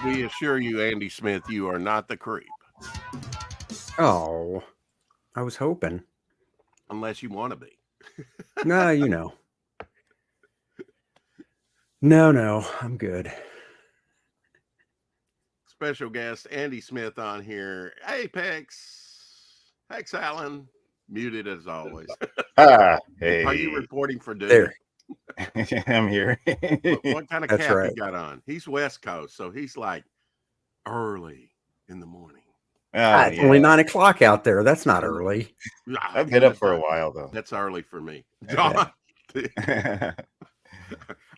We assure you, Andy Smith, you are not the creep, Oh, I was hoping. unless you want to be. No, you know. No, I'm good. Special guest Andy Smith on here. Apex, Hex Allen, muted as always. Are you Hey, reporting for duty? There. I'm here. What kind of That's cap right. you got on? He's West Coast, so he's like early in the morning. Oh, It's only yeah. 9 o'clock out there. That's not early. I've been up for a while, though. That's early for me. Yeah.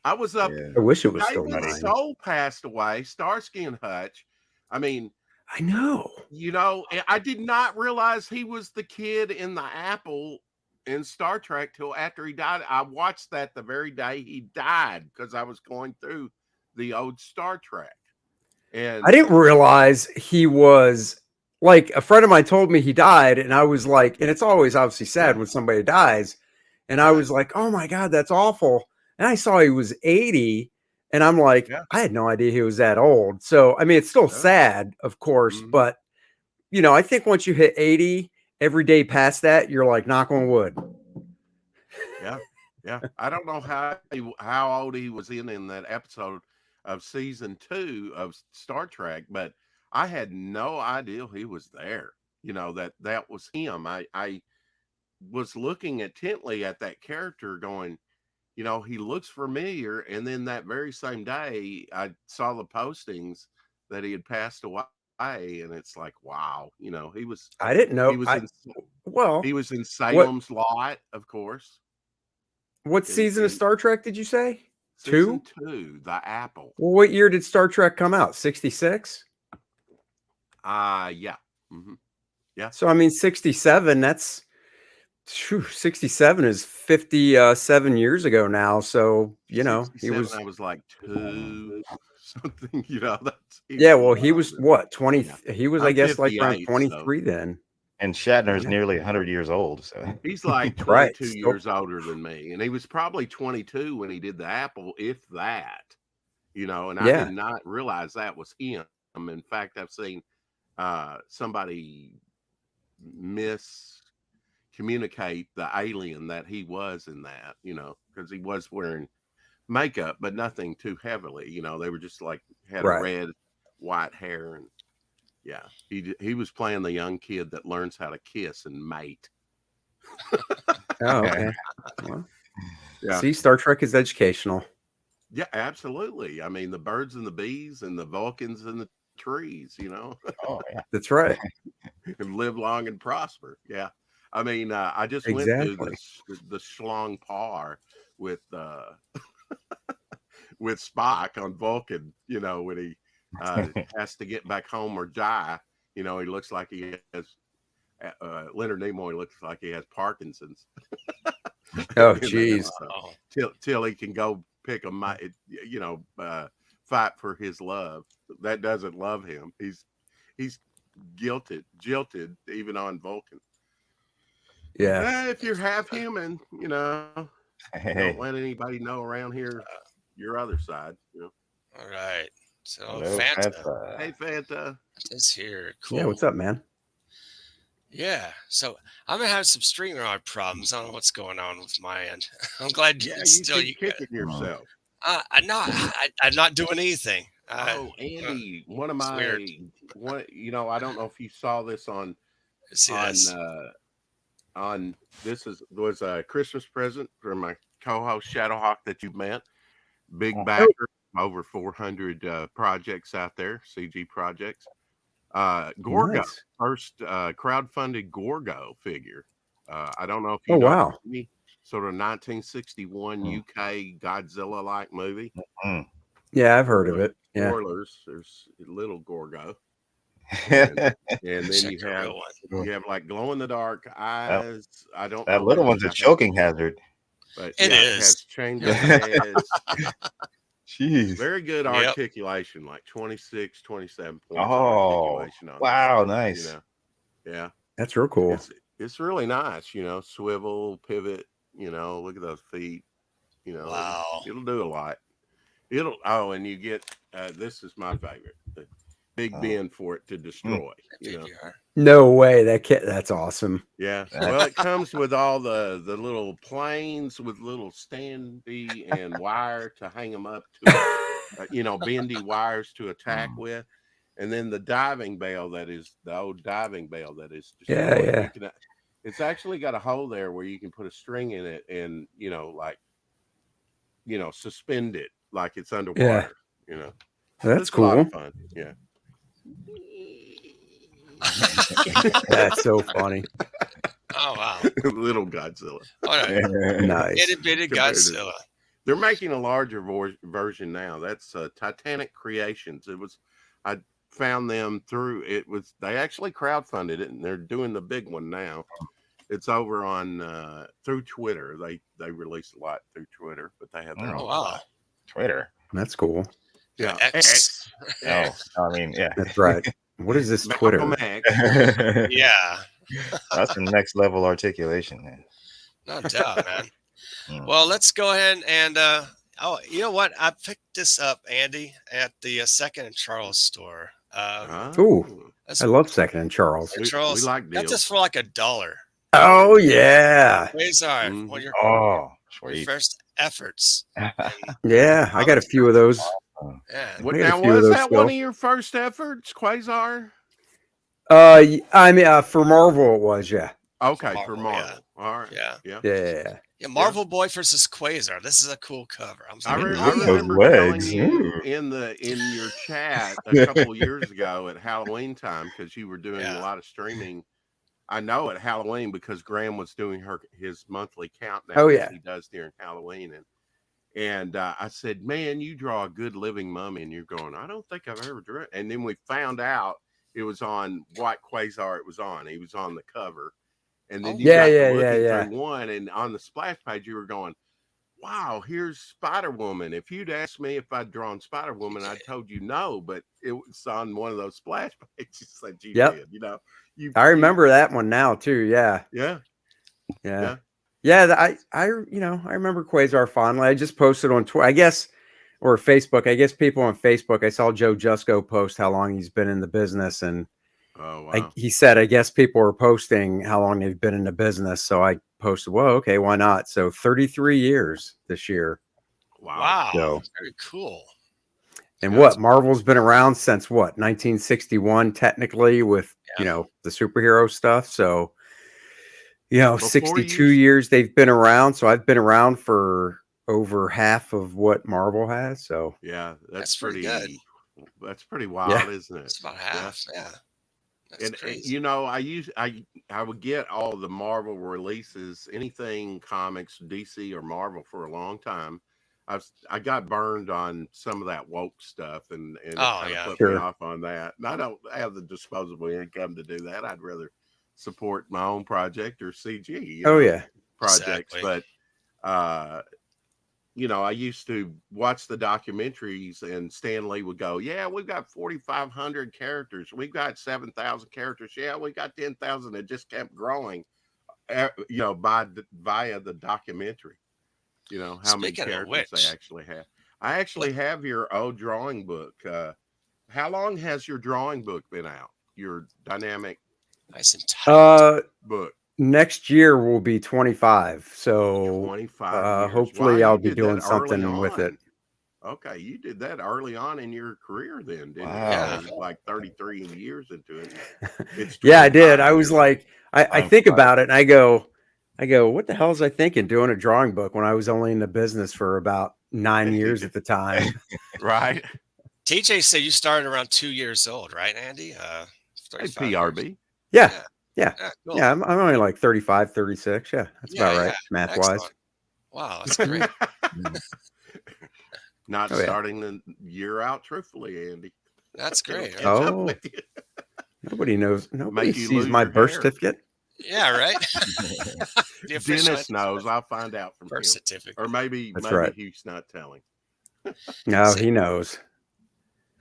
I was up. Yeah. I wish it was still David 9. Soul passed away. Starsky and Hutch. I mean, I know. you know, I did not realize he was the kid in the apple in Star Trek till after he died. I watched that the very day he died because I was going through the old Star Trek. And I didn't realize he was like a friend of mine told me he died, and I was like, and it's always obviously sad when somebody dies. And I was like, oh my God, that's awful. And I saw he was 80, and I'm like, Yeah. I had no idea he was that old. So, I mean, it's still sad, of course, Mhm. but you know, I think once you hit 80, every day past that, you're like, knock on wood. Yeah. I don't know how old he was in that episode of season 2 of Star Trek, but I had no idea he was there. You know, that was him. I was looking intently at that character going, you know, he looks familiar. And then that very same day, I saw the postings that he had passed away. And it's like, wow, you know, I didn't know. he was in Well, he was in what Salem's Lot, of course. what season of In Star Trek did you say? season 2? 2, The Apple. Well, what year did Star Trek come out? 66? Yeah. hmm So I mean 67, that's 67 is 57 years ago now. So, you know, he 67, was I was like 2 something, you know, he yeah, was a well, he little was older. what, 20 Yeah. he was I I'm guess like around 58, so 23 then. And Shatner's Yeah. nearly 100 years old. So he's like Right. 22 Still years older than me. And he was probably 22 when he did The Apple, if that, you know, and I did yeah. not realize that was him. In fact, I've seen somebody miscommunicate the alien that he was in that, you know, because he was wearing makeup, but nothing too heavily. You know, they were just like had a Right. red, white hair, and yeah, he was playing the young kid that learns how to kiss and mate. Oh, okay. Well, Yeah, see, Star Trek is educational. yeah, absolutely. I mean, the birds and the bees and the Vulcans and the trees, you know, oh yeah. That's right. and live long and prosper. Yeah, I mean, I just went through Exactly. the Schlong Par with with Spock on Vulcan, you know, when he has to get back home or die. You know, he looks like he has Leonard Nimoy looks like he has Parkinson's. Oh, in that geez. episode. Till he can go pick a you know, fight for his love that doesn't love him. He's jilted even on Vulcan. Yeah. If you're half human, you know, don't Hey, let anybody know around here your other side. You know, All right. So hello, Fanta hey Fanta. is here. Cool. Yeah, what's up, man? Yeah. So I'm gonna have some streamer problems. I don't know what's going on with my end. I'm glad Yeah, it's you still keep you. kicking yourself. I'm not doing anything. Oh, Andy, one of it's weird. you know, I don't know if you saw this on See this. on this was a Christmas present for my co-host Shadowhawk that you've met. Big backer, over 400 projects out there, CG projects. Gorgo, Nice. first crowdfunded Gorgo figure. I don't know if Oh, you know wow. any sort of 1961 UK Godzilla-like movie. Mm. Yeah, I've heard of it. Yeah. Spoilers, there's little Gorgo. And then Check you the have real one. like glow in the dark eyes. I don't That know little what one's a choking hazard. but It yeah, it is. has changes heads. Jeez. Very good Yep. articulation, like 26, 27 points of Oh, articulation on wow, this, nice. you know. Yeah. That's real cool. It's really nice, you know, swivel, pivot, you know, look at those feet, you know, Wow. it'll do a lot. and you get this is my favorite, the big bin for it to destroy. You know, PBR. No way. That's awesome. yeah. Well, it comes with all the little planes with little standy and wire to hang them up to, bendy wires to attack with, and then the diving bell that is the old diving bell that is Yeah, destroyed. yeah. You can, it's actually got a hole there where you can put a string in it and suspend it like it's underwater. You know, That's it's a lot cool. of fun. Yeah. That's so funny. Oh wow! Little Godzilla. All right. Nice. Itty bitty Compared to- Godzilla. They're making a larger version now. That's Titanic Creations. I found them through. They actually crowdfunded it, and they're doing the big one now. It's over on through Twitter. They release a lot through Twitter, but they have their Oh own. wow! Twitter. That's cool. Yeah, X. Oh, I mean, yeah. That's right. What is this Malcolm Twitter? X. Yeah, That's the next level articulation, man. no doubt, man. Mm. Well, let's go ahead and you know what? I picked this up, Andy, at the Second and Charles store. Ooh. That's I love Second and Charles. We Charles. like Got deals. this for like $1. Oh yeah. Quasar, Mhm. one of your Oh, your sweet. first efforts. Yeah. I got a few of those. Yeah. What I got a now? few of Was those that still. one of your first efforts, Quasar? I mean, for Marvel it was, yeah. Okay, Marvel, for yeah. Marvel. All right. Yeah. Yeah. Yeah. Yeah, Marvel Boy versus Quasar. This is a cool cover. I'm I sorry. Those remember telling legs. you Ooh. in your chat a couple years ago at Halloween time, because you were doing Yeah. a lot of streaming. I know at Halloween because Graham was doing his monthly countdown Oh, that yeah. he does during Halloween, and I said, "Man, you draw a good living mummy," and you're going, "I don't think I've ever drawn." And then we found out it was on what Quasar it was on. He was on the cover. And then Oh. you Yeah, got to yeah, looking yeah. through one, and on the splash page, you were going, "Wow, here's Spider Woman." If you'd asked me if I'd drawn Spider Woman, I'd told you no, but it was on one of those splash pages that you Yep. did. You know, I remember that one now too. Yeah. Yeah, Yeah. yeah. Yeah. I remember Quasar fondly. I just posted on Twitter, I guess, or Facebook. I guess people on Facebook, I saw Joe Jusko post how long he's been in the business. And Oh wow. he said, I guess people are posting how long they've been in the business. So I posted, well, okay, why not? So 33 years this year. Wow. So- Very cool. And Yeah. what? Marvel's been around since what? 1961, technically, with, Yeah. the superhero stuff. So, Before 62 you- years they've been around. So I've been around for over half of what Marvel has. So, Yeah, That's pretty good. That's pretty wild, isn't it? It's about half. Yeah. That's And crazy. I would get all the Marvel releases, anything comics, DC or Marvel for a long time. I got burned on some of that woke stuff, and it Oh, kind of yeah. put Sure. me off on that. And I don't have the disposable income to do that. I'd rather support my own project or CG. yeah. Projects, Exactly. but I used to watch the documentaries, and Stan Lee would go, "Yeah, we've got 4,500 characters. We've got 7,000 characters. Yeah, we got 10,000." It just kept growing, via the documentary. How many Speaking of characters which- they actually have. I actually have your old drawing book. How long has your drawing book been out? Your dynamic Nice and tight. book? Next year will be 25. So 25 years. hopefully Wow, I'll you be did that doing early something with it. on. Okay, you did that early on in your career then, didn't Wow. you? You're like 33 years into it. It's Yeah, I did. 25 I was years. like, I I'm think proud. about it and I go, what the hell was I thinking doing a drawing book when I was only in the business for about 9 years at the time? Right? TJ said you started around 2 years old, right, Andy? Hey, 35 years. PRB. Yeah. Yeah, cool. Yeah. I'm only like 35, 36. Yeah. That's Yeah, about right. yeah. Math wise. Excellent. Wow, that's great. Not Oh, yeah. starting the year out truthfully, Andy. That's great. Catch Right? up Oh. with you. Nobody knows. Nobody Make you sees lose my your birth hair. certificate. Yeah, right. The official Dennis knows. I'll find out from birth him. certificate. Or maybe That's right. he's not telling. No, he knows.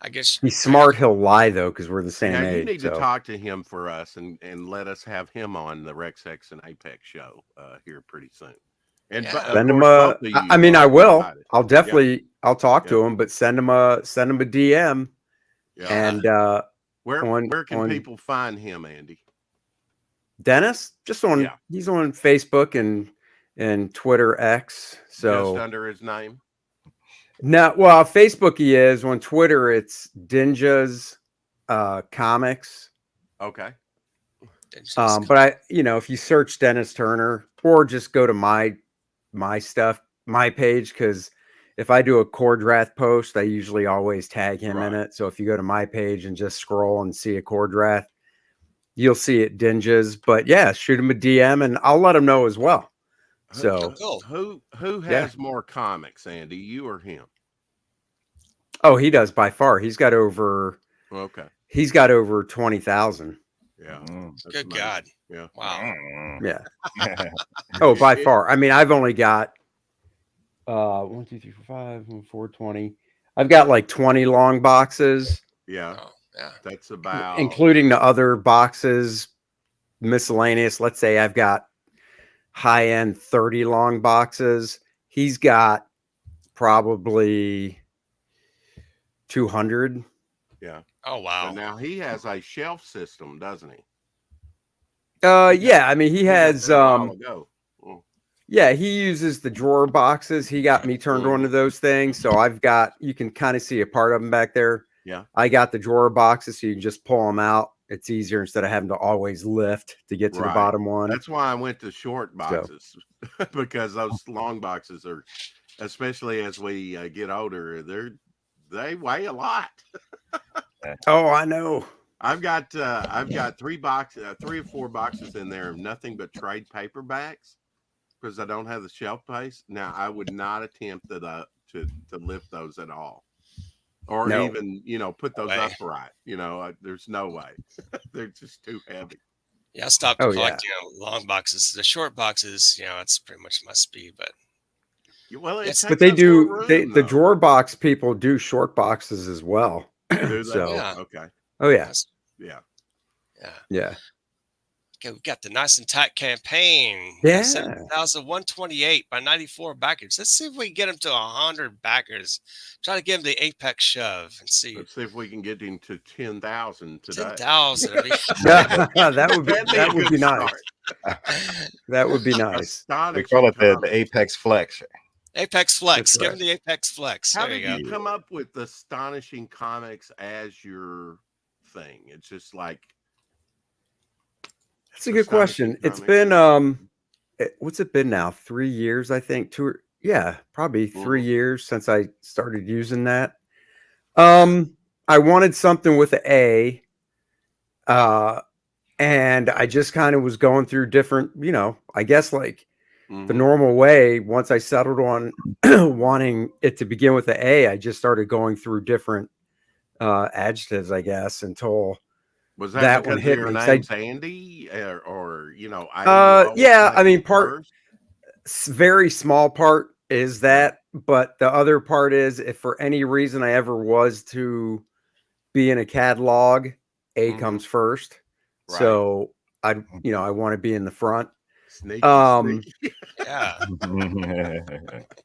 I guess He's smart. He'll lie though, because we're the same Yeah, you age. need so. to talk to him for us and let us have him on the Rex Hex and Apex show here pretty soon. And Yeah. of Send him course, both a. of I you mean, I are will. excited. I'll definitely. I'll talk Yeah. to him, but send him a DM. Yeah. And Where can on people find him, Andy? Dennis, just on Yeah. he's on Facebook and Twitter X. Just So under his name. now, well, Facebook he is. On Twitter, it's Dinja's Comics. Okay. But I, if you search Dennis Turner or just go to my stuff, my page, because if I do a Cordrath post, I usually always tag him in Right. it. So if you go to my page and just scroll and see a Cordrath, you'll see it Dinges. But yeah, shoot him a DM and I'll let him know as well. So Cool. Who has more comics, Andy? You or him? oh, he does by far. He's got over Okay. 20,000. Yeah. Mm. That's Good amazing. God. Yeah. Wow. Mm. Yeah. Oh, by far. I mean, I've only got 1, 2, 3, 4, 5, 4, 20. I've got like 20 long boxes, Yeah. Oh, yeah. That's about including the other boxes, miscellaneous. Let's say I've got high end 30 long boxes. He's got probably 200. yeah. Oh, But wow. now he has a shelf system, doesn't he? Yeah, I mean he got has that a while ago. yeah, he uses the drawer boxes. He got me turned on to Mhm. those things. So I've got, you can kind of see a part of them back there. Yeah. I got the drawer boxes so you can just pull them out. It's easier instead of having to always lift to get to the Right. bottom one. That's why I went to short boxes because those long boxes are, especially as we get older, they weigh a lot. Oh, I know. I've got 3 or 4 boxes in there of nothing but trade paperbacks because I don't have the shelf space. Now I would not attempt to lift those at all, or No. even put those way. upright. There's no way. They're just too heavy. Yeah, I stopped Oh, yeah. collecting long boxes. The short boxes, it's pretty much my speed, but Well, it Yes. takes But they up more do room, the though. drawer box people do short boxes as well. Do they? So Yeah. Okay. oh yeah. that's- Yeah. yeah. Yeah. Okay, we got the Nice and Tight campaign. Yeah. 7,128 by 94 backers. Let's see if we can get them to 100 backers. Try to give them the apex shove and see. Let's see if we can get him to 10,000 today. 10,000. that would be That'd that a would good be nice. start. That would be nice. We Astonishing call it the comics. Apex Flex. Apex Flex. That's Give right. them the Apex Flex. How There did you go. you come up with astonishing comics as your thing? It's just like That's a good question. Astonishing It's Comics. been what's it been now? 3 years, I think. Probably 3 Mhm. years since I started using that. I wanted something with an A. And I just kind of was going through different, I guess like the Mhm. normal way. Once I settled on wanting it to begin with the A, I just started going through different adjectives, I guess, until Was that that one because hit your me. 'Cause name's Andy, or A? You always yeah, I take mean, it first? very small part is that, but the other part is if for any reason I ever was to be in a catalog, A Mhm. comes first. Right. So I want to be in the front. Sneaky, Um, sneaky. Yeah.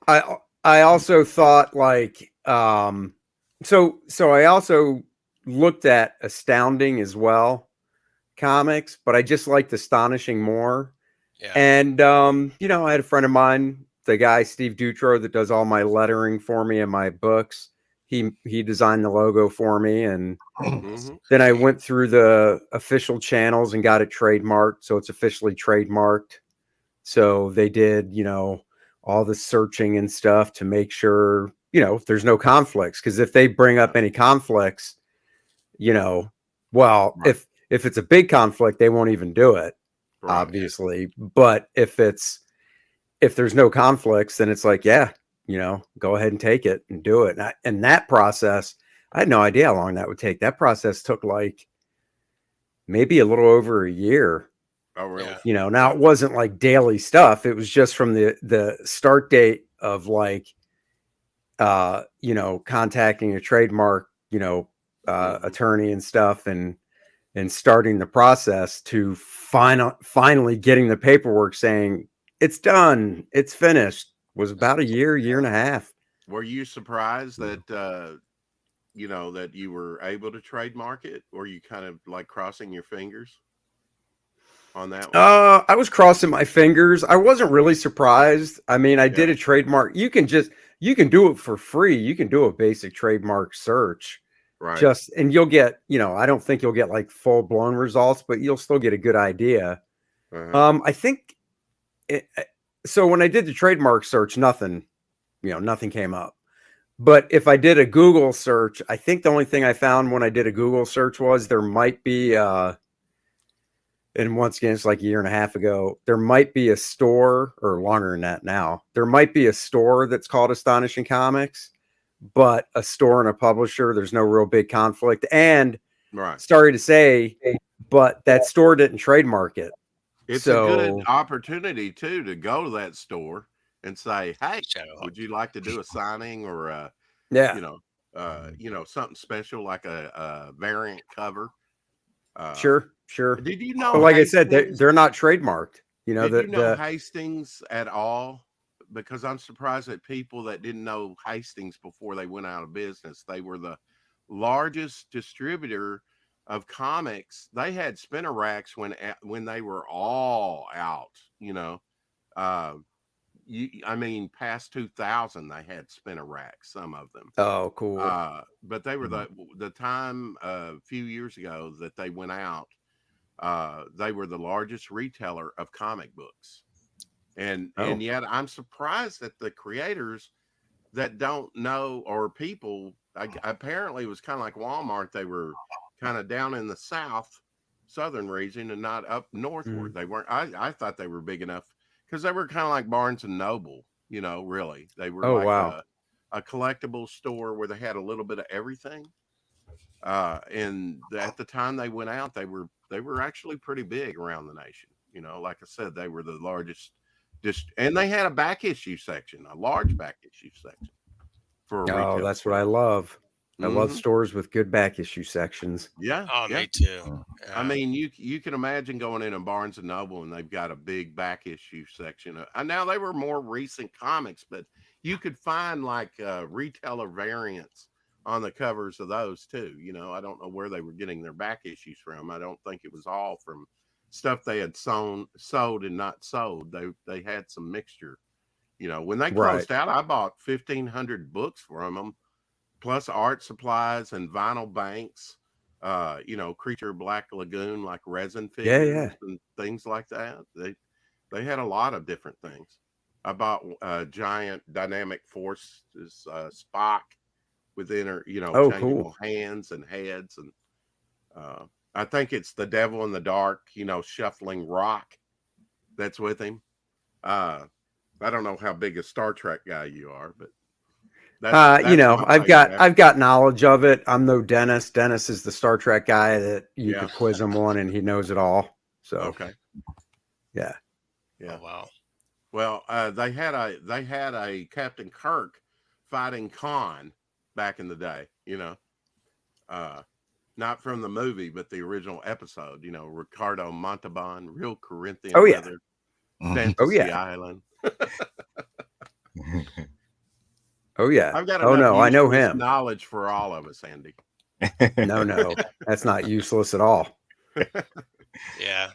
I also thought like so I also looked at Astounding as well, comics, but I just liked Astonishing more. Yeah. And I had a friend of mine, the guy Steve Dutro that does all my lettering for me and my books. He designed the logo for me, and Mhm. then I went through the official channels and got it trademarked, so it's officially trademarked. So they did, all the searching and stuff to make sure, there's no conflicts. Because if they bring up any conflicts, well, Right. if it's a big conflict, they won't even do it, Right. obviously. But if there's no conflicts, then it's like, yeah, go ahead and take it and do it. And that process, I had no idea how long that would take. That process took like maybe a little over a year. Oh, really? Yeah. Now it wasn't like daily stuff. It was just from the start date of like, contacting a trademark, Mhm. attorney and stuff and starting the process to finally getting the paperwork saying, It's done. It's finished. Was about a year and a half. Were you surprised that that you were able to trademark it, or you kind of like crossing your fingers on that one? I was crossing my fingers. I wasn't really surprised. I mean, I Yeah, did a trademark. You can do it for free. You can do a basic trademark search. right. And you'll get, I don't think you'll get like full blown results, but you'll still get a good idea. Uh-huh. I think so when I did the trademark search, nothing came up. But if I did a Google search, I think the only thing I found when I did a Google search was there might be and once again, it's like a year and a half ago, there might be a store, or longer than that now. There might be a store that's called Astonishing Comics, but a store and a publisher, there's no real big conflict. And Right. sorry to say, but that store didn't trademark it. It's a good So opportunity too to go to that store and say, "Hey, Shadowhawk. would you like to do a signing or yeah, something special like a variant cover?" sure. Did you But know like I said, Hastings? they're not trademarked. Did you know The Hastings at all? Because I'm surprised at people that didn't know Hastings before they went out of business. They were the largest distributor of comics. They had spinner racks when they were all out. Uh, I mean, past 2000, they had spinner racks. Some of them. oh, cool. But they were the time a few years ago that they went out. They were the largest retailer of comic books, and Oh, yet I'm surprised that the creators that don't know, or people apparently it was kind of like Walmart. They were kind of down in the southern region and not up northward. They weren't. I thought they were big enough because they were kind of like Barnes and Noble. Really, they were oh, like wow. a collectible store where they had a little bit of everything. And at the time they went out, they were actually pretty big around the nation. Like I said, they were the largest, and they had a back issue section, a large back issue section for a Oh, retail that's what I store. love. I love Hmm. stores with good back issue sections. Yeah, Oh, yeah. me too. I Yeah. mean, you can imagine going in a Barnes and Noble and they've got a big back issue section. Now they were more recent comics, but you could find like retailer variants on the covers of those too. I don't know where they were getting their back issues from. I don't think it was all from stuff they had sold and not sold. They had some mixture. When they Right. closed out, I bought 1,500 books from them, plus art supplies and vinyl banks. Creature Black Lagoon, like resin Yeah, figures yeah. and things like that. They had a lot of different things. I bought a giant dynamic forces Spock with Oh, cool. changeable hands and heads, and I think it's the Devil in the Dark, shuffling rock that's with him. I don't know how big a Star Trek guy you are, but that's my favorite I've got episode. knowledge of it. I'm no Dennis. Dennis is the Star Trek guy that you Yeah. could quiz him on, and he knows it all. So Okay. yeah. Yeah. Oh, wow. Well, they had a Captain Kirk fighting Khan back in the day. Uh, not from the movie, but the original episode. Ricardo Montalban, real Corinthian Oh yeah. leather, Mhm. Oh Fantasy yeah. Island. Oh yeah. I've got Oh enough no, I know useless him. knowledge for all of us, Andy. No, that's not useless at all. Yeah.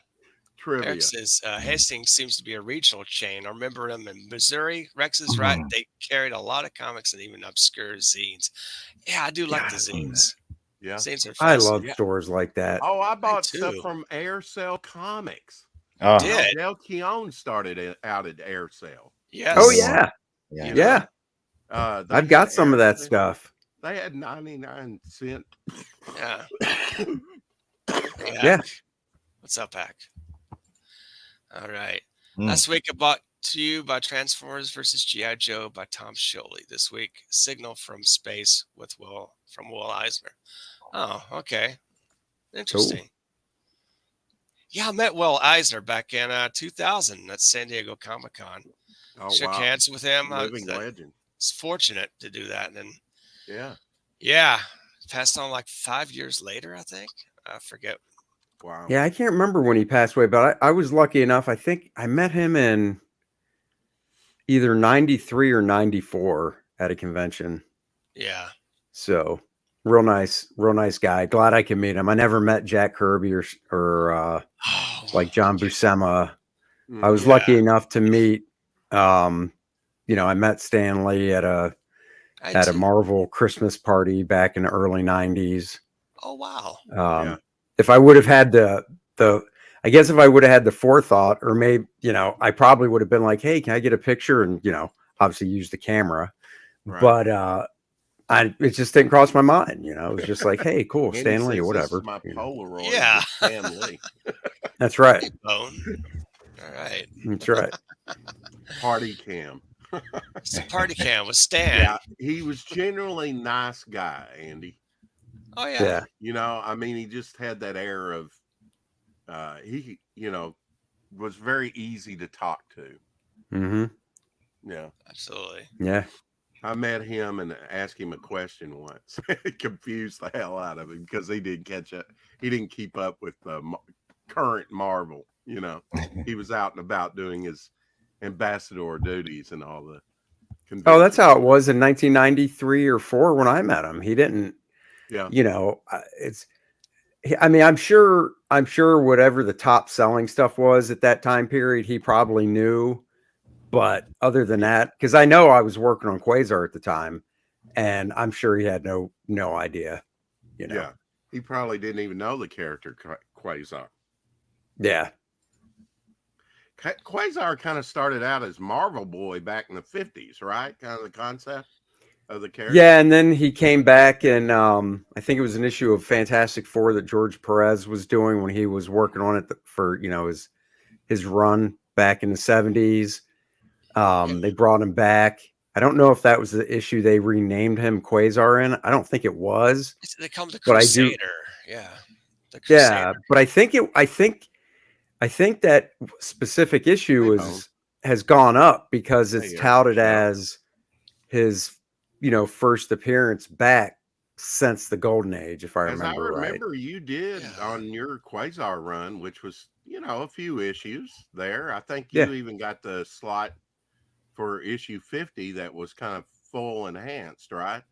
Trivia. Eric says Hastings seems to be a regional chain. I remember them in Missouri. Rex is right. They carried a lot of comics and even obscure zines. Yeah, I do like the God, zines. Yeah. Zines are I love fascinating. Yeah. stores like that. Oh, I Me bought stuff too. from Air Cell Comics. Oh, Did. Del Keown started out at Air Cell. Yes. Oh yeah. yeah. You Yeah. know, they I've had got some of that Air. stuff. They had 99-cent. Yeah. Yeah. What's up, Hack? All right. Mm. Last week I bought to you by Transformers versus G.I. Joe by Tom Scioli. This week, Signal from Space with Will Eisner. Oh, okay. Interesting. Yeah, I met Will Eisner back in 2000 at San Diego Comic-Con. Oh, Shook wow. hands with him. I Living legend. was fortunate to do that. And then, Yeah. passed on like 5 years later, I think. I forget. Wow. Yeah, I can't remember when he passed away, but I was lucky enough. I think I met him in either 93 or 94 at a convention. Yeah. So real nice guy. Glad I could meet him. I never met Jack Kirby or like John Buscema. I was Mhm. lucky enough to meet, I met Stan Lee at a Marvel Christmas party back in the early 90s. Oh, wow. Yeah. If I would have had I guess if I would have had the forethought, or maybe, I probably would have been like, hey, can I get a picture? And, obviously use the camera. Right. But it just didn't cross my mind. It was just like, hey, cool, Andy Stan Lee or says, "This whatever. is my Polaroid Yeah. with Stan Lee." That's right. Hey, Bone. All right. That's right. Party cam. It's a party cam with Stan. Yeah, he was generally nice guy, Andy. Oh, yeah. Yeah. I mean, he just had that air of he, was very easy to talk to. Mm-hmm. Yeah. Absolutely. Yeah. I met him and asked him a question once. It confused the hell out of him because he didn't catch up. He didn't keep up with the current Marvel. He was out and about doing his ambassador duties and all the conventions. Oh, that's how it was in 1993 or 4 when I met him. He didn't. Yeah. I'm sure whatever the top selling stuff was at that time period, he probably knew. But other than that, because I know I was working on Quasar at the time, and I'm sure he had no idea. Yeah, he probably didn't even know the character Quasar. Yeah. Quasar kind of started out as Marvel Boy back in the 50s, right? Kind of the concept of the character. Yeah, and then he came back, and I think it was an issue of Fantastic Four that George Perez was doing when he was working on it for his run back in the 70s. They brought him back. I don't know if that was the issue they renamed him Quasar in. I don't think it was. They call him the But Crusader. Yeah. The Crusader. Yeah, but I think that specific issue has gone up because it's touted as his, first appearance back since the Golden Age, if I remember right. You did on your Quasar run, which was, a few issues there. I think you even got the slot for issue 50 that was kind of full enhanced, right?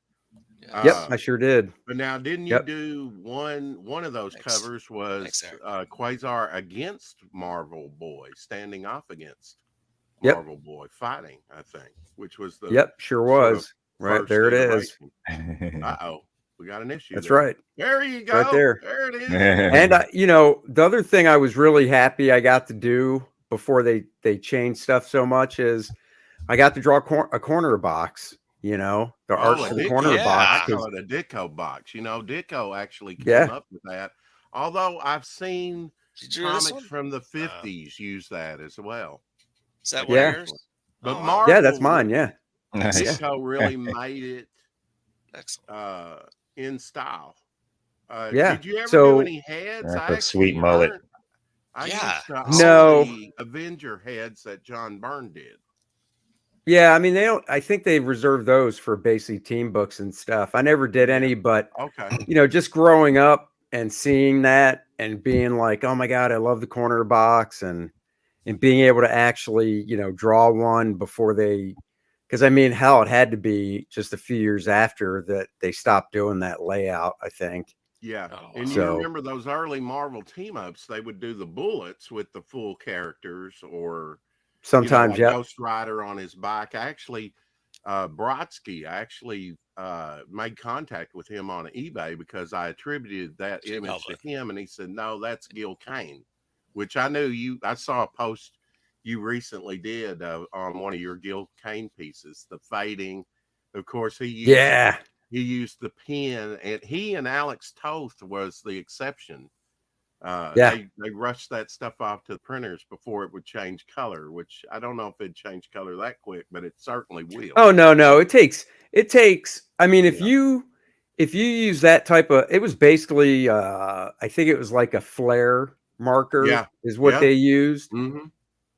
Yep, I sure did. But now, didn't you do one of those covers was Quasar against Marvel Boy, standing off against Marvel Boy, fighting, I think, which was the sure was. Right, there it is. Uh-oh, we got an issue. That's right. There you go. Right there. There it is. And, the other thing I was really happy I got to do before they changed stuff so much is I got to draw a corner box, the art for the corner box. I call it a Ditko box. Ditko actually came up with that. Although I've seen comics from the 50s use that as well. Is that one of yours? But Marvel, yeah, that's mine. Yeah. Ditko really made it excellent in style. Did you ever do any heads? Sweet mullet. I used the Avenger heads that John Byrne did. Yeah, I mean I think they reserve those for basic team books and stuff. I never did any, but just growing up and seeing that and being like, oh my God, I love the corner box and being able to actually, draw one before because hell, it had to be just a few years after that they stopped doing that layout, I think. Yeah. And you remember those early Marvel team ups, they would do the bullets with the full characters or sometimes, Ghost Rider on his bike. Actually, Brodsky, made contact with him on eBay because I attributed that image to him, and he said, "No, that's Gil Kane," which I knew I saw a post you recently did on one of your Gil Kane pieces, the fading. Of course, he used the pen, and he and Alex Toth was the exception. They rushed that stuff off to the printers before it would change color, which I don't know if it'd change color that quick, but it certainly will. Oh no, it takes. I mean, if you use that type of, it was basically, I think it was like a flare marker is what they used. Mm-hmm.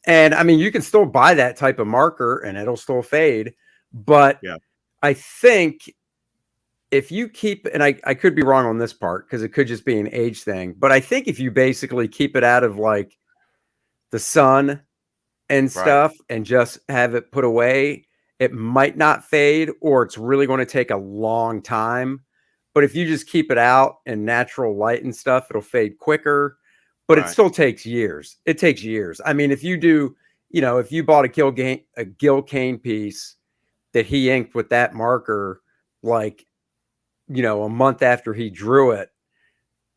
And I mean, you can still buy that type of marker and it'll still fade, but I think if you keep, and I could be wrong on this part because it could just be an age thing, but I think if you basically keep it out of like the sun and stuff and just have it put away, it might not fade, or it's really going to take a long time. But if you just keep it out in natural light and stuff, it'll fade quicker. But it Right. still takes years. It takes years. I mean, if you do, if you bought a Gil Kane piece that he inked with that marker, like, a month after he drew it,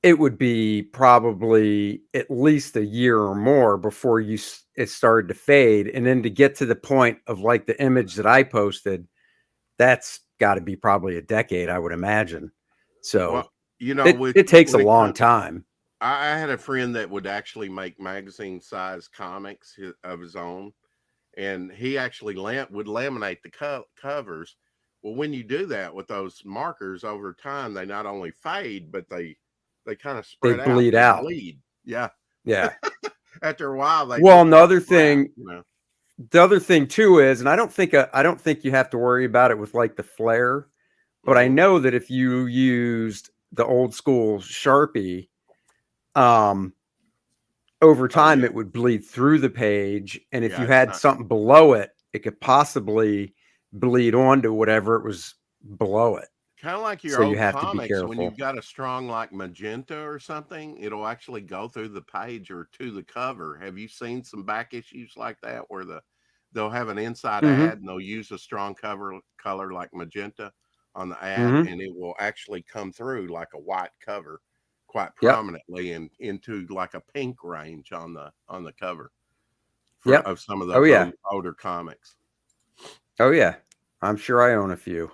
it would be probably at least a year or more before it started to fade. And then to get to the point of like the image that I posted, that's got to be probably a decade, I would imagine. So Well, it takes a when it long comes, time. I had a friend that would actually make magazine size comics of his own, and he actually would laminate the covers. Well, when you do that with those markers over time, they not only fade, but they kind of They spread out. bleed They out. bleed. Yeah. Yeah. After a while, they Well, look and the like other crap, thing, the other thing too is, and I don't think you have to worry about it with like the flare, but I Mhm. know that if you used the old school Sharpie, over Oh, time yeah. it would bleed through the page, and if Yeah, you it's had not something below it, it could possibly bleed onto whatever it was below it. kind of like So your you old have to be comics. When careful. you've got a strong like magenta or something, it'll actually go through the page or to the cover. Have you seen some back issues like that where they'll have an inside Mm-hmm. ad and they'll use a strong color like magenta on the ad, Mm-hmm. and it will actually come through like a white cover quite Yep. prominently and into like a pink range on the cover Yep. of some of Oh those yeah. older comics. Oh yeah. I'm sure I own a few.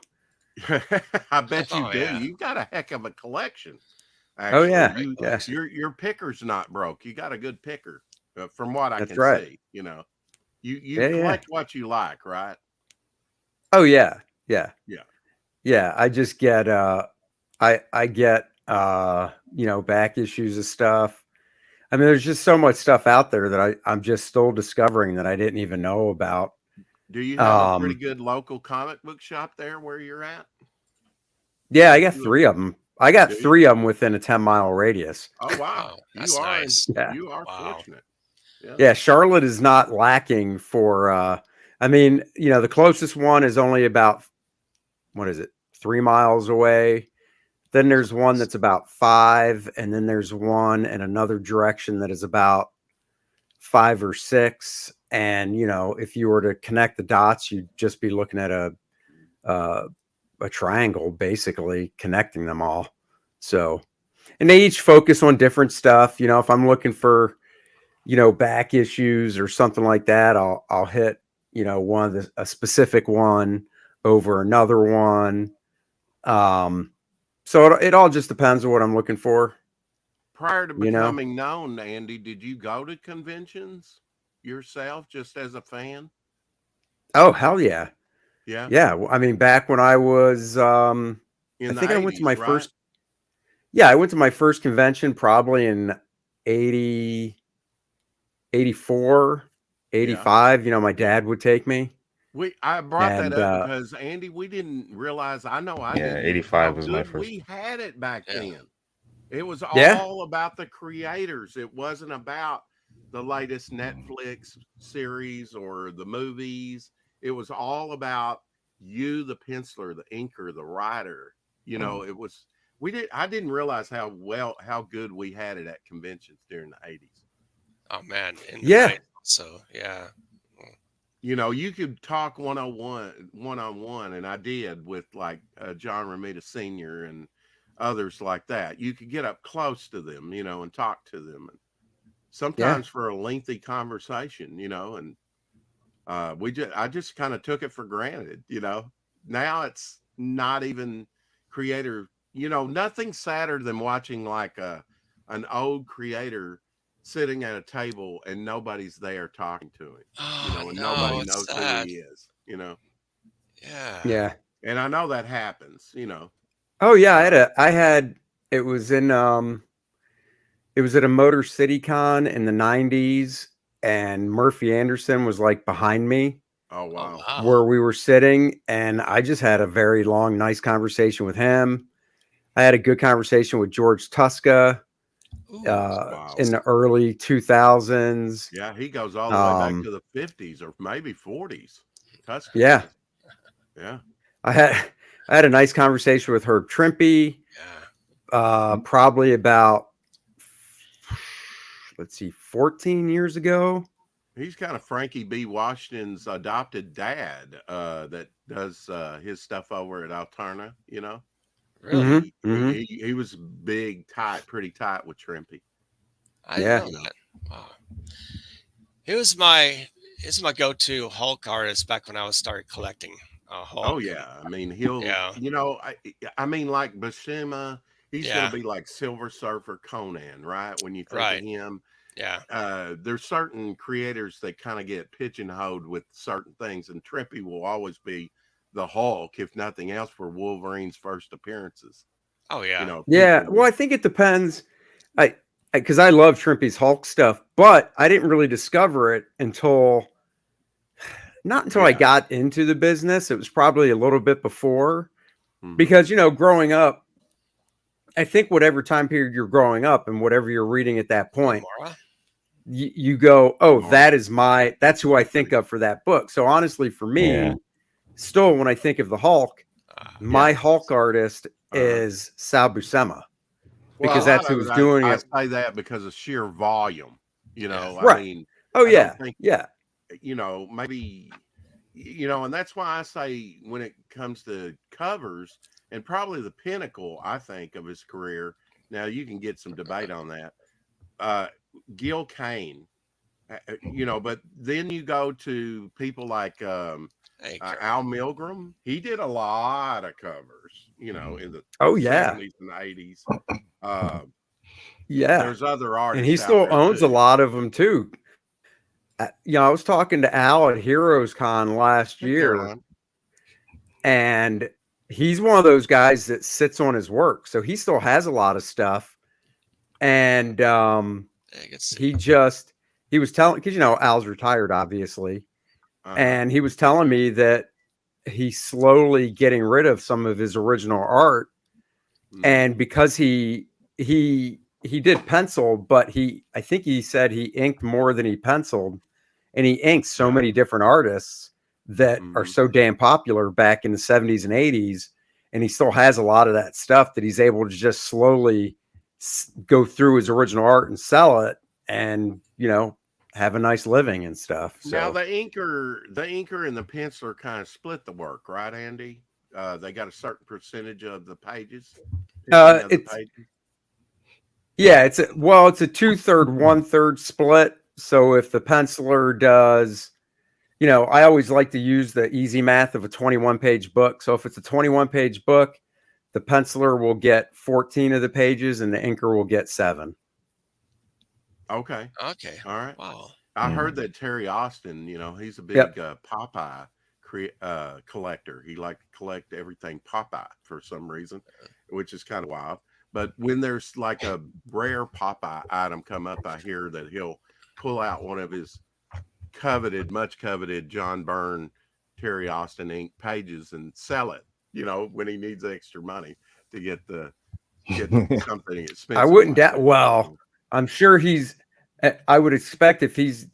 I bet you Oh, do. yeah. You've got a heck of a collection. Oh Actually, yeah. Great Yeah. collection. your picker's not broke. You got a good picker, from what I That's can right. see. You Yeah. Yeah. collect what you like, right? Oh yeah. Yeah. Yeah. Yeah. I just get I get back issues of stuff. I mean, there's just so much stuff out there that I'm just still discovering that I didn't even know about. Do you have a pretty Um, good local comic book shop there where you're at? yeah, I That got you 3 of them. I got do you? 3 of them within a 10-mile radius. Oh wow, Oh, that's nice. Yeah. you are Wow. fortunate. Yeah. Yeah, Charlotte is not lacking for I mean, the closest one is only about, what is it? 3 miles away. Then there's one that's about 5, and then there's one in another direction that is about 5 or 6. And if you were to connect the dots, you'd just be looking at uh, a triangle, basically connecting them all. So, and they each focus on different stuff. If I'm looking for back issues or something like that, I'll hit a specific one over another one. So it all just depends on what I'm looking for. Prior to You know. becoming known, Andy, did you go to conventions yourself just as a fan? Oh hell yeah, Yeah. yeah. I mean, back when I was, I In the think I went to 80s, my right? first. Yeah, I went to my first convention probably in 80, 84, Yeah. 85. My dad would take me, I brought that and up because Andy, we didn't realize. I know I Yeah, didn't either. 85 How was my good first. we had it back Yeah. then. It was yeah, all about the creators. It wasn't about the latest Netflix series or the movies. It was all about you, the penciler, the inker, the writer. It was I didn't realize how good we had it at conventions during the 80s. Oh man, in the yeah, night. So yeah. You could talk one on one, and I did with like John Romita Sr. and others like that. You could get up close to them, and talk to them, and yeah, sometimes for a lengthy conversation, and I just kind of took it for granted. Now it's not even creator. Nothing sadder than watching like an old creator sitting at a table and nobody's there talking to him, Oh and no, nobody it's knows who sad. he is. Yeah. yeah. And I know that happens. Oh yeah, Uh, I had. It was in It was at a Motor City Con in the 90s, and Murphy Anderson was like behind me oh Oh wow. wow. where we were sitting, and I just had a very long, nice conversation with him. I had a good conversation with George Tuska. Ooh, wow. in the early 2000s. Yeah, he goes all the way back to the 50s or maybe 40s. Tuscan Yeah. does. Yeah. I had a nice conversation with Herb Trimpe, probably about, let's see, 14 years ago. He's kind of Frankie B. Washington's adopted dad that does his stuff over at Alterna, you know. Really? He was big, tight, pretty tight with Trimpe. I didn't know that. Wow. He was my go-to Hulk artist back when I was started collecting Hulk. Oh yeah, I mean he'll, you know, I mean like Buscema, he's gonna be like Silver Surfer Conan, right? When you think of him, there's certain creators that kind of get pigeonholed with certain things, and Trimpe will always be the Hulk, if nothing else, for Wolverine's first appearances. Oh yeah, you know, Well, I think it depends. Because I love Trimpe's Hulk stuff, but I didn't really discover it until I got into the business. It was probably a little bit before, because, you know, growing up, I think whatever time period you're growing up and whatever you're reading at that point, you go, oh, that's who I think of for that book. So honestly, for me, still, when I think of the Hulk, my Hulk artist is Sal Buscema. Because that's who's doing it. I say that because of sheer volume, you know. Right. I mean, oh I yeah, don't think, yeah. You know, maybe, you know, and that's why I say when it comes to covers, and probably the pinnacle, I think, of his career. Now you can get some debate on that. Gil Kane, you know, but then you go to people like Al Milgram. He did a lot of covers, you know, in the 70s and 80s. There's other artists, and he still owns a lot of them too. You know, I was talking to Al at Heroes Con last year, and he's one of those guys that sits on his work, so he still has a lot of stuff. And he was telling, because, you know, Al's retired, obviously, and he was telling me that he's slowly getting rid of some of his original art, and because he did pencil, but I think he said he inked more than he penciled, and he inked so many different artists that are so damn popular back in the 70s and 80s, and he still has a lot of that stuff that he's able to just slowly go through his original art and sell it, and, you know, have a nice living and stuff. So now the inker and the penciler kind of split the work, right, Andy? They got a certain percentage of the pages. It's a 2/3, 1/3 split. So if the penciler does, you know, I always like to use the easy math of a 21-page book. So if it's a 21-page book, the penciler will get 14 of the pages and the inker will get 7. Okay. All right. Wow. I heard that Terry Austin, you know, he's a big Popeye collector. He liked to collect everything Popeye for some reason, which is kind of wild. But when there's like a rare Popeye item come up, I hear that he'll pull out one of his much coveted John Byrne, Terry Austin ink pages and sell it, you know, when he needs extra money to get something expensive. I wouldn't doubt. Well, I'm sure I would expect if he's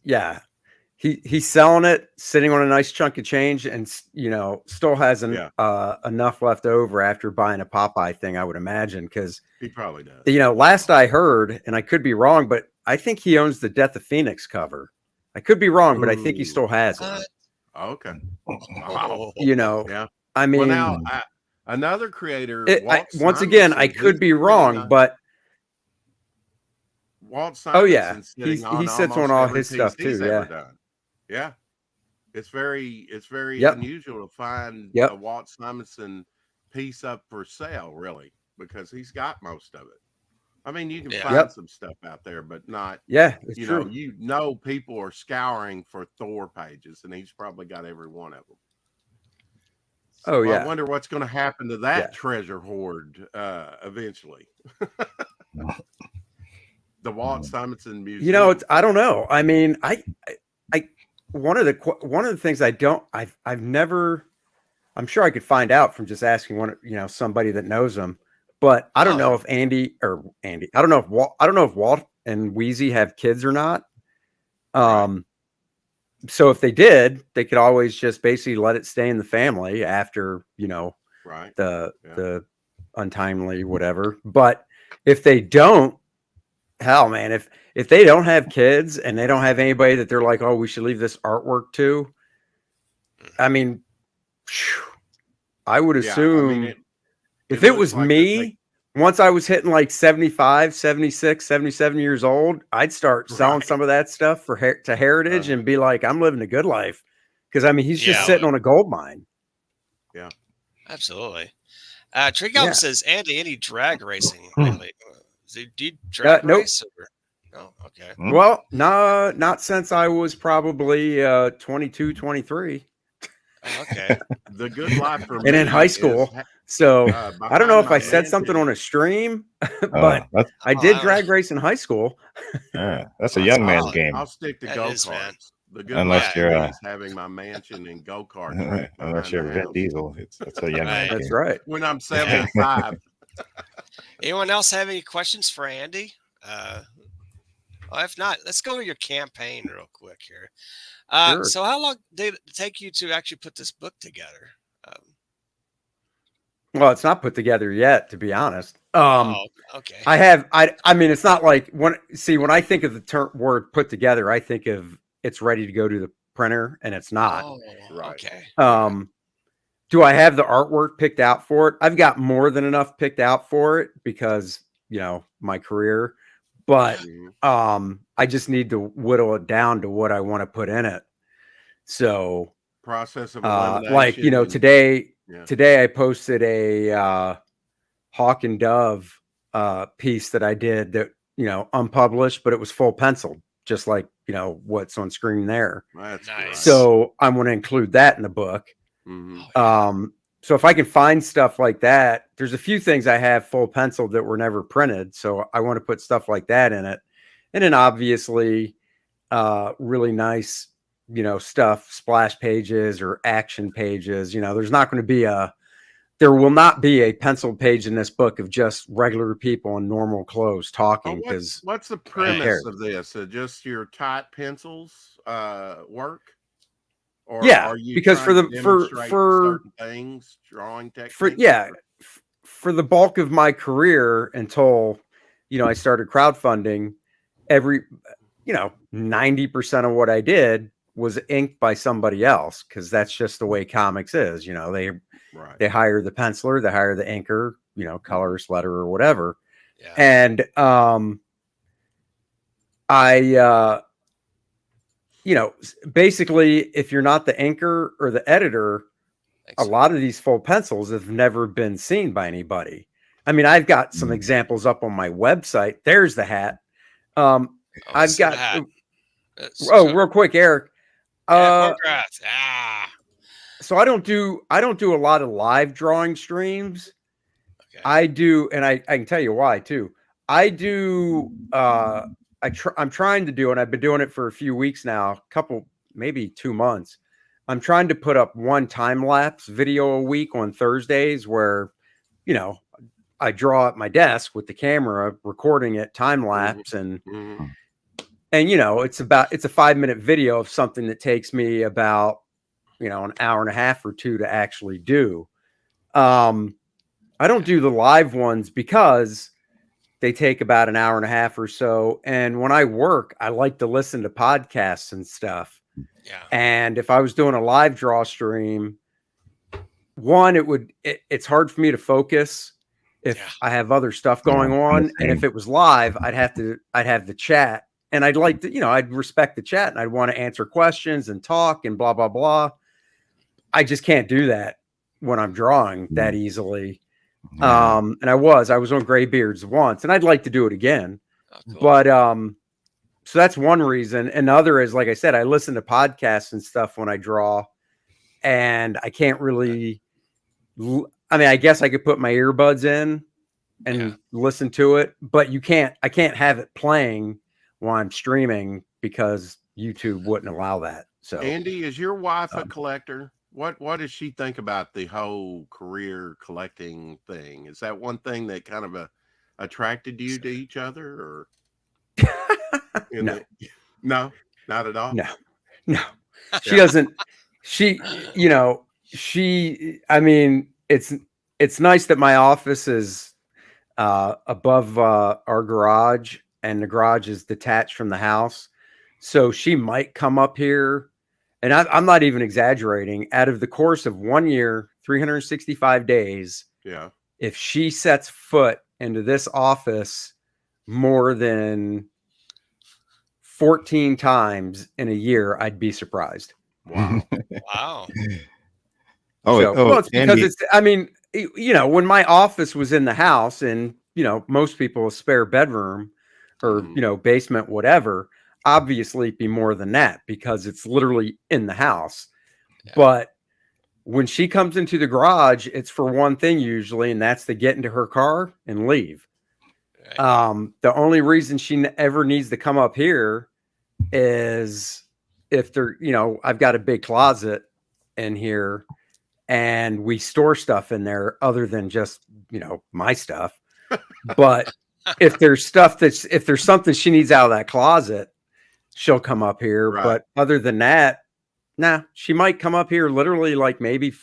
selling it, sitting on a nice chunk of change, and, you know, still has enough left over after buying a Popeye thing, I would imagine, because he probably does. You know, last I heard, and I could be wrong, but I think he owns the Death of Phoenix cover. I could be wrong, but I think he still has it. Okay. Wow. You know, I mean, well, now another creator. Once again, I could be wrong, but Walt Simonson he sits on all his stuff too. Yeah. It's very unusual to find a Walt Simonson piece up for sale, really, because he's got most of it. I mean, you can find some stuff out there, but not. It's you true. know, people are scouring for Thor pages, and he's probably got every one of them. So I wonder what's going to happen to that treasure hoard eventually. The Walt Simonson Museum. You know, I don't know. I mean, one of the things I've never. I'm sure I could find out from just asking somebody that knows him. but I don't Oh. know if Andy. I don't know if Walt and Wheezy have kids or not. So if they did, they could always just basically let it stay in the family after, Right. the untimely whatever. But if they don't, hell, man, if they don't have kids and they don't have anybody that they're like, oh, we should leave this artwork to, I mean, I would assume if it was me, once I was hitting like 75, 76, 77 years old, I'd start selling some of that stuff to Heritage and be like, I'm living a good life. Because, I mean, he's just sitting on a gold mine. Yeah. Absolutely. Tree Goblin says, Andy, any drag racing lately? Do you drag nope. race? No? Okay. Well, no, not since I was probably 22, 23. Okay. The good life for me. And in high school. So I don't know if I said something on a stream, but I did drag race in high school. That's a young man's game. I'll stick to go-karts. The good unless you're is having my mansion and go-kart track. Unless you're Vin Diesel. That's a young man's game. That's right. When I'm 75. Anyone else have any questions for Andy? If not, let's go to your campaign real quick here. Sure. So how long did it take you to actually put this book together? Well, it's not put together yet, to be honest. Okay. I mean, it's not like when I think of the word put together, I think of it's ready to go to the printer, and it's not. Oh, right. Okay. Do I have the artwork picked out for it? I've got more than enough picked out for it because, my career, but I just need to whittle it down to what I want to put in it. So process of elimination. like, today I posted a Hawk and Dove piece that I did that, unpublished, but it was full penciled, just like, what's on screen there. That's nice. Right. So I'm going to include that in the book. Mm-hmm. So if I can find stuff like that, there's a few things I have full penciled that were never printed. So I want to put stuff like that in it. And then obviously really nice, stuff, splash pages or action pages. There's not going to be there will not be a penciled page in this book of just regular people in normal clothes talking. Because what's the premise of this? Just your tight pencils work? Or are you because for certain things, drawing techniques? For the bulk of my career until I started crowdfunding, 90% of what I did was inked by somebody else because that's just the way comics is. They hire the penciler, they hire the inker, colorist, letter, or whatever. Yeah. And basically, if you're not the inker or the editor, a lot of these full pencils have never been seen by anybody. I mean, I've got some examples up on my website. There's the hat. I've got. Real quick, Eric. So I don't do a lot of live drawing streams. Okay. I do, and I can tell you why too. I do. I'm trying to do, and I've been doing it for a few weeks now, maybe 2 months. I'm trying to put up one time lapse video a week on Thursdays where, I draw at my desk with the camera, recording it time lapse, and it's a 5-minute video of something that takes me about, an hour and a half or two to actually do. I don't do the live ones because they take about an hour and a half or so. And when I work, I like to listen to podcasts and stuff. Yeah. And if I was doing a live draw stream, it's hard for me to focus if I have other stuff going on. And if it was live, I'd have the chat, and I'd like to, I'd respect the chat, and I'd want to answer questions and talk and blah, blah, blah. I just can't do that when I'm drawing that easily. And I was on Graybeards once, and I'd like to do it again. Oh, cool. But so that's one reason. And the other is, like I said, I listen to podcasts and stuff when I draw, and I can't really. I mean, I guess I could put my earbuds in and listen to it, but I can't have it playing while I'm streaming because YouTube wouldn't allow that. So, Andy, is your wife a collector? What does she think about the whole career collecting thing? Is that one thing that kind of attracted you to each other, or No, no, not at all. no. She doesn't. I mean, it's nice that my office is above our garage, and the garage is detached from the house. So she might come up here, and I'm not even exaggerating. Out of the course of 1 year, 365 days, Yeah. if she sets foot into this office more than 14 times in a year, I'd be surprised. Wow. Wow. Well, it's because Andy, I mean, when my office was in the house, and, most people a spare bedroom or, basement, whatever, obviously it'd be more than that because it's literally in the house. Yeah. But when she comes into the garage, it's for one thing usually, and that's to get into her car and leave. Right. The only reason she ever needs to come up here is if I've got a big closet in here and we store stuff in there other than just, my stuff. But if there's something she needs out of that closet, she'll come up here. Right. But other than that, nah, she might come up here literally like maybe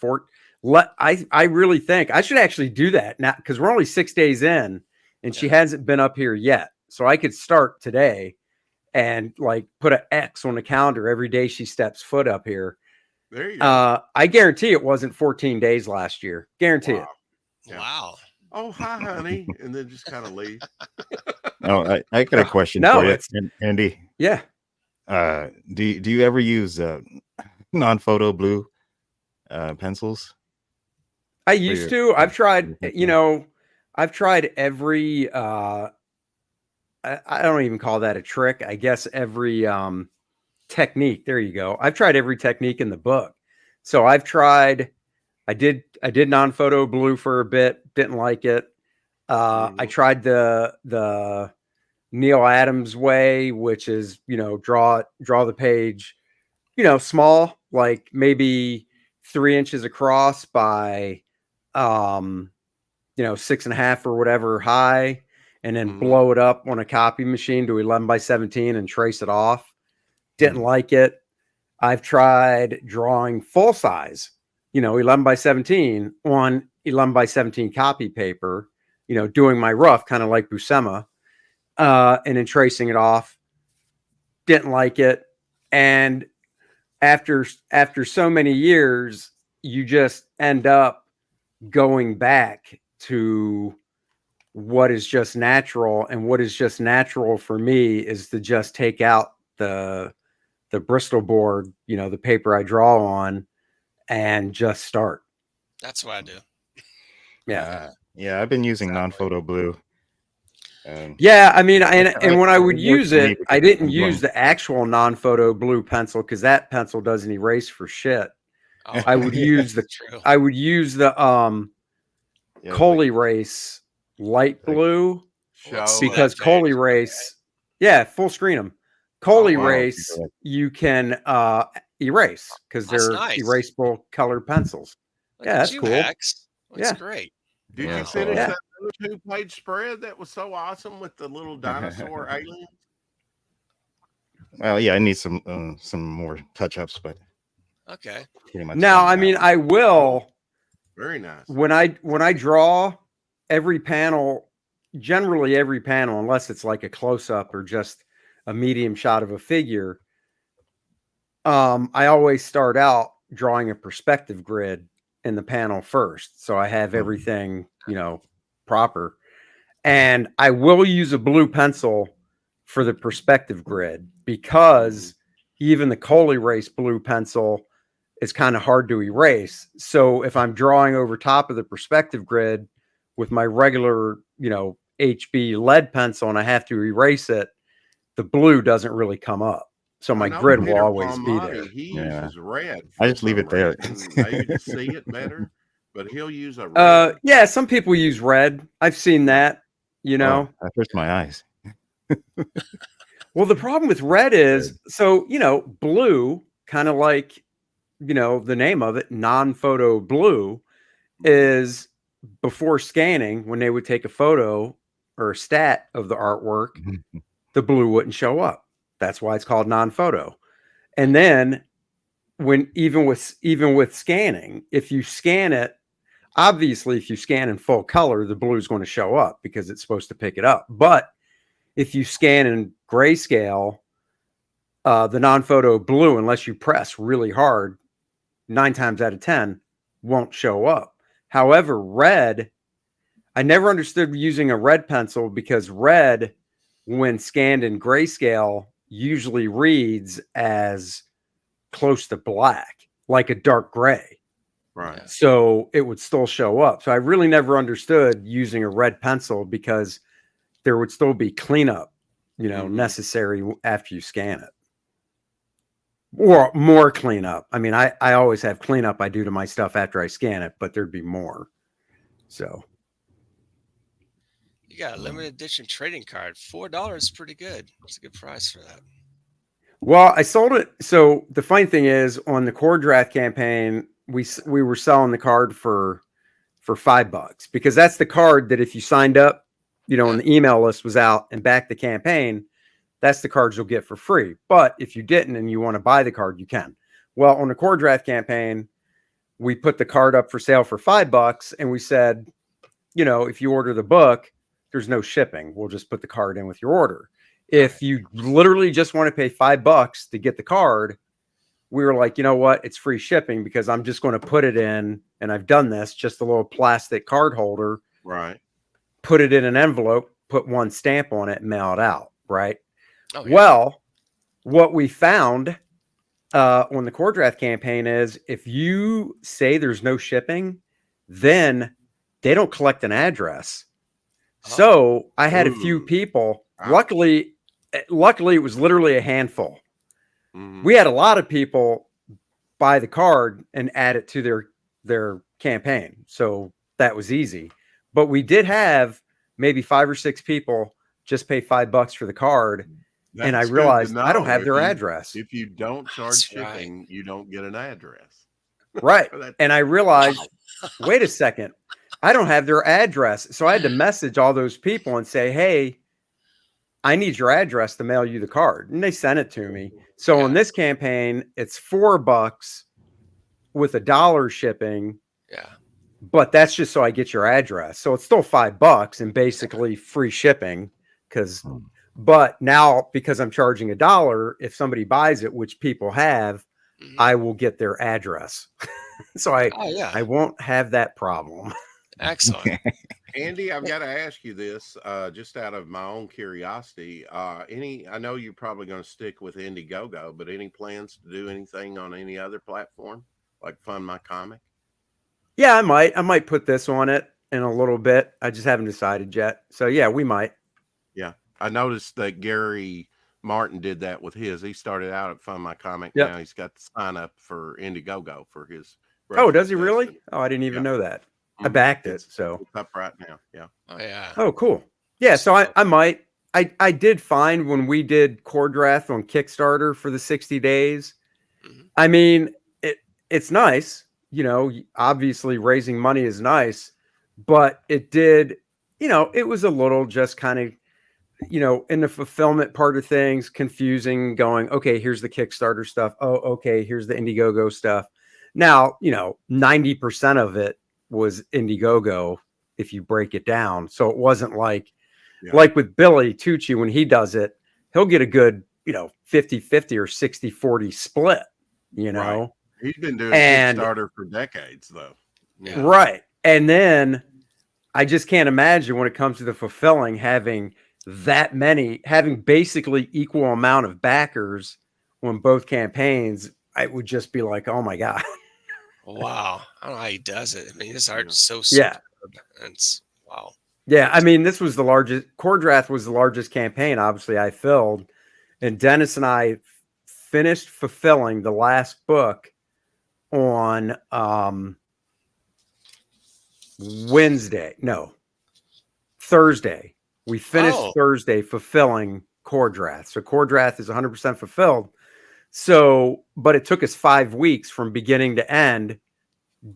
I really think I should actually do that now, because we're only 6 days in and she hasn't been up here yet. So I could start today and like put an X on the calendar every day she steps foot up here. There you go. I guarantee it wasn't 14 days last year. Guarantee it. Yeah. Wow. Oh, hi, honey, and then just kind of leave. Oh, I got a question for you, Andy. Yeah. Do you ever use non-photo blue pencils? I used to. I've tried. I've tried every. I don't even call that a trick. I guess every technique. There you go. I've tried every technique in the book. So I've tried. I did non-photo blue for a bit. Didn't like it. I tried the Neil Adams way, which is draw the page, small, like maybe 3 inches across by 6.5 or whatever high, and then blow it up on a copy machine to 11 by 17 and trace it off. Didn't like it. I've tried drawing full size, 11 by 17 on 11 by 17 copy paper, doing my rough kind of like Buscema, and then tracing it off. Didn't like it. And after so many years, you just end up going back to what is just natural. And what is just natural for me is to just take out the Bristol board, the paper I draw on, and just start. That's what I do. Yeah. Yeah, I've been using non-photo blue. Yeah, I mean, and when I would use it, I didn't use the actual non-photo blue pencil, because that pencil doesn't erase for shit. Oh, I would use the Coal Erase light blue, because Coal Erase, full screen them. Coal Erase you can erase because they're erasable colored pencils. That's cool. HEX. That's great. Did you finish that 2-page spread that was so awesome with the little dinosaur aliens? Well, yeah, I need some more touch-ups, but okay. Pretty much. Now, I mean, I will. Very nice. When I draw every panel, generally every panel, unless it's like a close-up or just a medium shot of a figure, I always start out drawing a perspective grid in the panel first, so I have everything proper. And I will use a blue pencil for the perspective grid, because even the Coal Erase blue pencil is kind of hard to erase. So if I'm drawing over top of the perspective grid with my regular HB lead pencil and I have to erase it, the blue doesn't really come up. So my grid will always be there. He uses red. I just leave it there. Maybe to see it better, but he'll use a red. Yeah, some people use red. I've seen that, that hurts my eyes. Well, the problem with red is, so, blue, kind of like the name of it, non-photo blue, is before scanning, when they would take a photo or a stat of the artwork, the blue wouldn't show up. That's why it's called non-photo. And then even with scanning, if you scan it, obviously if you scan in full color, the blue is going to show up because it's supposed to pick it up. But if you scan in grayscale, the non-photo blue, unless you press really hard, 9 times out of 10 won't show up. However, red, I never understood using a red pencil, because red, when scanned in grayscale, usually reads as close to black, like a dark gray. Right. So it would still show up. So I really never understood using a red pencil, because there would still be cleanup, necessary after you scan it. Or more cleanup. I mean, I always have cleanup I do to my stuff after I scan it, but there'd be more. So you got a limited edition trading card. $4 is pretty good. It's a good price for that. Well, I sold it. So the funny thing is, on the core draft campaign, we were selling the card for $5, because that's the card that if you signed up, and the email list was out and backed the campaign, that's the cards you'll get for free. But if you didn't and you want to buy the card, you can. Well, on the core draft campaign, we put the card up for sale for $5, and we said, if you order the book, there's no shipping. We'll just put the card in with your order. If you literally just want to pay $5 to get the card, we were like, you know what? It's free shipping, because I'm just going to put it in, and I've done this, just a little plastic card holder. Right. Put it in an envelope, put one stamp on it, and mail it out. Right. Oh, yeah. Well, what we found on the core draft campaign is, if you say there's no shipping, then they don't collect an address. So I had a few people. Luckily, it was literally a handful. We had a lot of people buy the card and add it to their campaign. So that was easy. But we did have maybe 5 or 6 people just pay $5 for the card. And I realized I don't have their address. If you don't charge shipping, you don't get an address. Right. And I realized, wait a second, I don't have their address. So I had to message all those people and say, hey, I need your address to mail you the card. And they sent it to me. So on this campaign, it's $4 with $1 shipping. Yeah. But that's just so I get your address. So it's still $5 and basically free shipping. But now, because I'm charging $1, if somebody buys it, which people have, I will get their address. So I won't have that problem. Excellent. Andy, I've got to ask you this, just out of my own curiosity. I know you're probably going to stick with Indiegogo, but any plans to do anything on any other platform, like Fund My Comic? Yeah, I might put this on it in a little bit. I just haven't decided yet. So yeah, we might. Yeah. I noticed that Gary Martin did that with his. He started out at Fund My Comic. Now he's got to sign up for Indiegogo for his. Oh, does he really? Oh, I didn't even know that. I backed it. So it's up right now. Yeah. Oh yeah. Oh, cool. Yeah. So I might. I did find when we did core draft on Kickstarter for the 60 days. I mean, it's nice. Obviously raising money is nice, but it did. It was a little just kind of, in the fulfillment part of things, confusing, going, okay, here's the Kickstarter stuff. Oh, okay, here's the Indiegogo stuff. Now, 90% of it was Indiegogo if you break it down. So it wasn't like with Billy Tucci, when he does it, he'll get a good, 50-50 or 60-40 split, Right. He's been doing Kickstarter for decades, though. Yeah. Right. And then I just can't imagine, when it comes to the fulfilling, having that many, having basically equal amount of backers on both campaigns. I would just be like, oh my God. Wow. I don't know how he does it. I mean, his art is so superb. And it's wow. Yeah. I mean, this was the largest, core draft was the largest campaign, obviously, I filled. And Dennis and I finished fulfilling the last book on Thursday. We finished Thursday fulfilling core draft. So core draft is 100% fulfilled. So, but it took us 5 weeks from beginning to end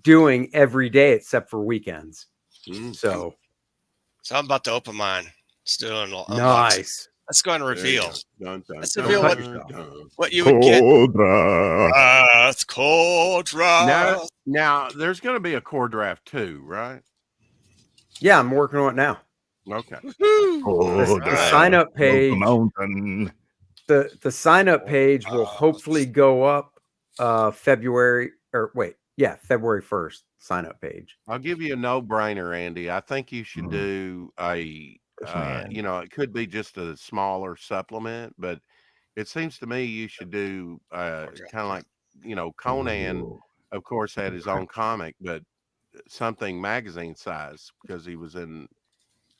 doing every day except for weekends. So I'm about to open mine. Still unboxing. nice. Let's go and reveal. Dun, dun, Let's dun, reveal dun, dun. what you would get. Cobra. It's cold draft. Now there's going to be a core draft too, right? Yeah, I'm working on it now. Okay. The sign up page. Mountain. The sign up page will hopefully go up February 1st. Sign up page. I'll give you a no-brainer, Andy. I think you should do a, it could be just a smaller supplement, but it seems to me you should do kind of like, Conan, of course, had his own comic, but something magazine size because he was in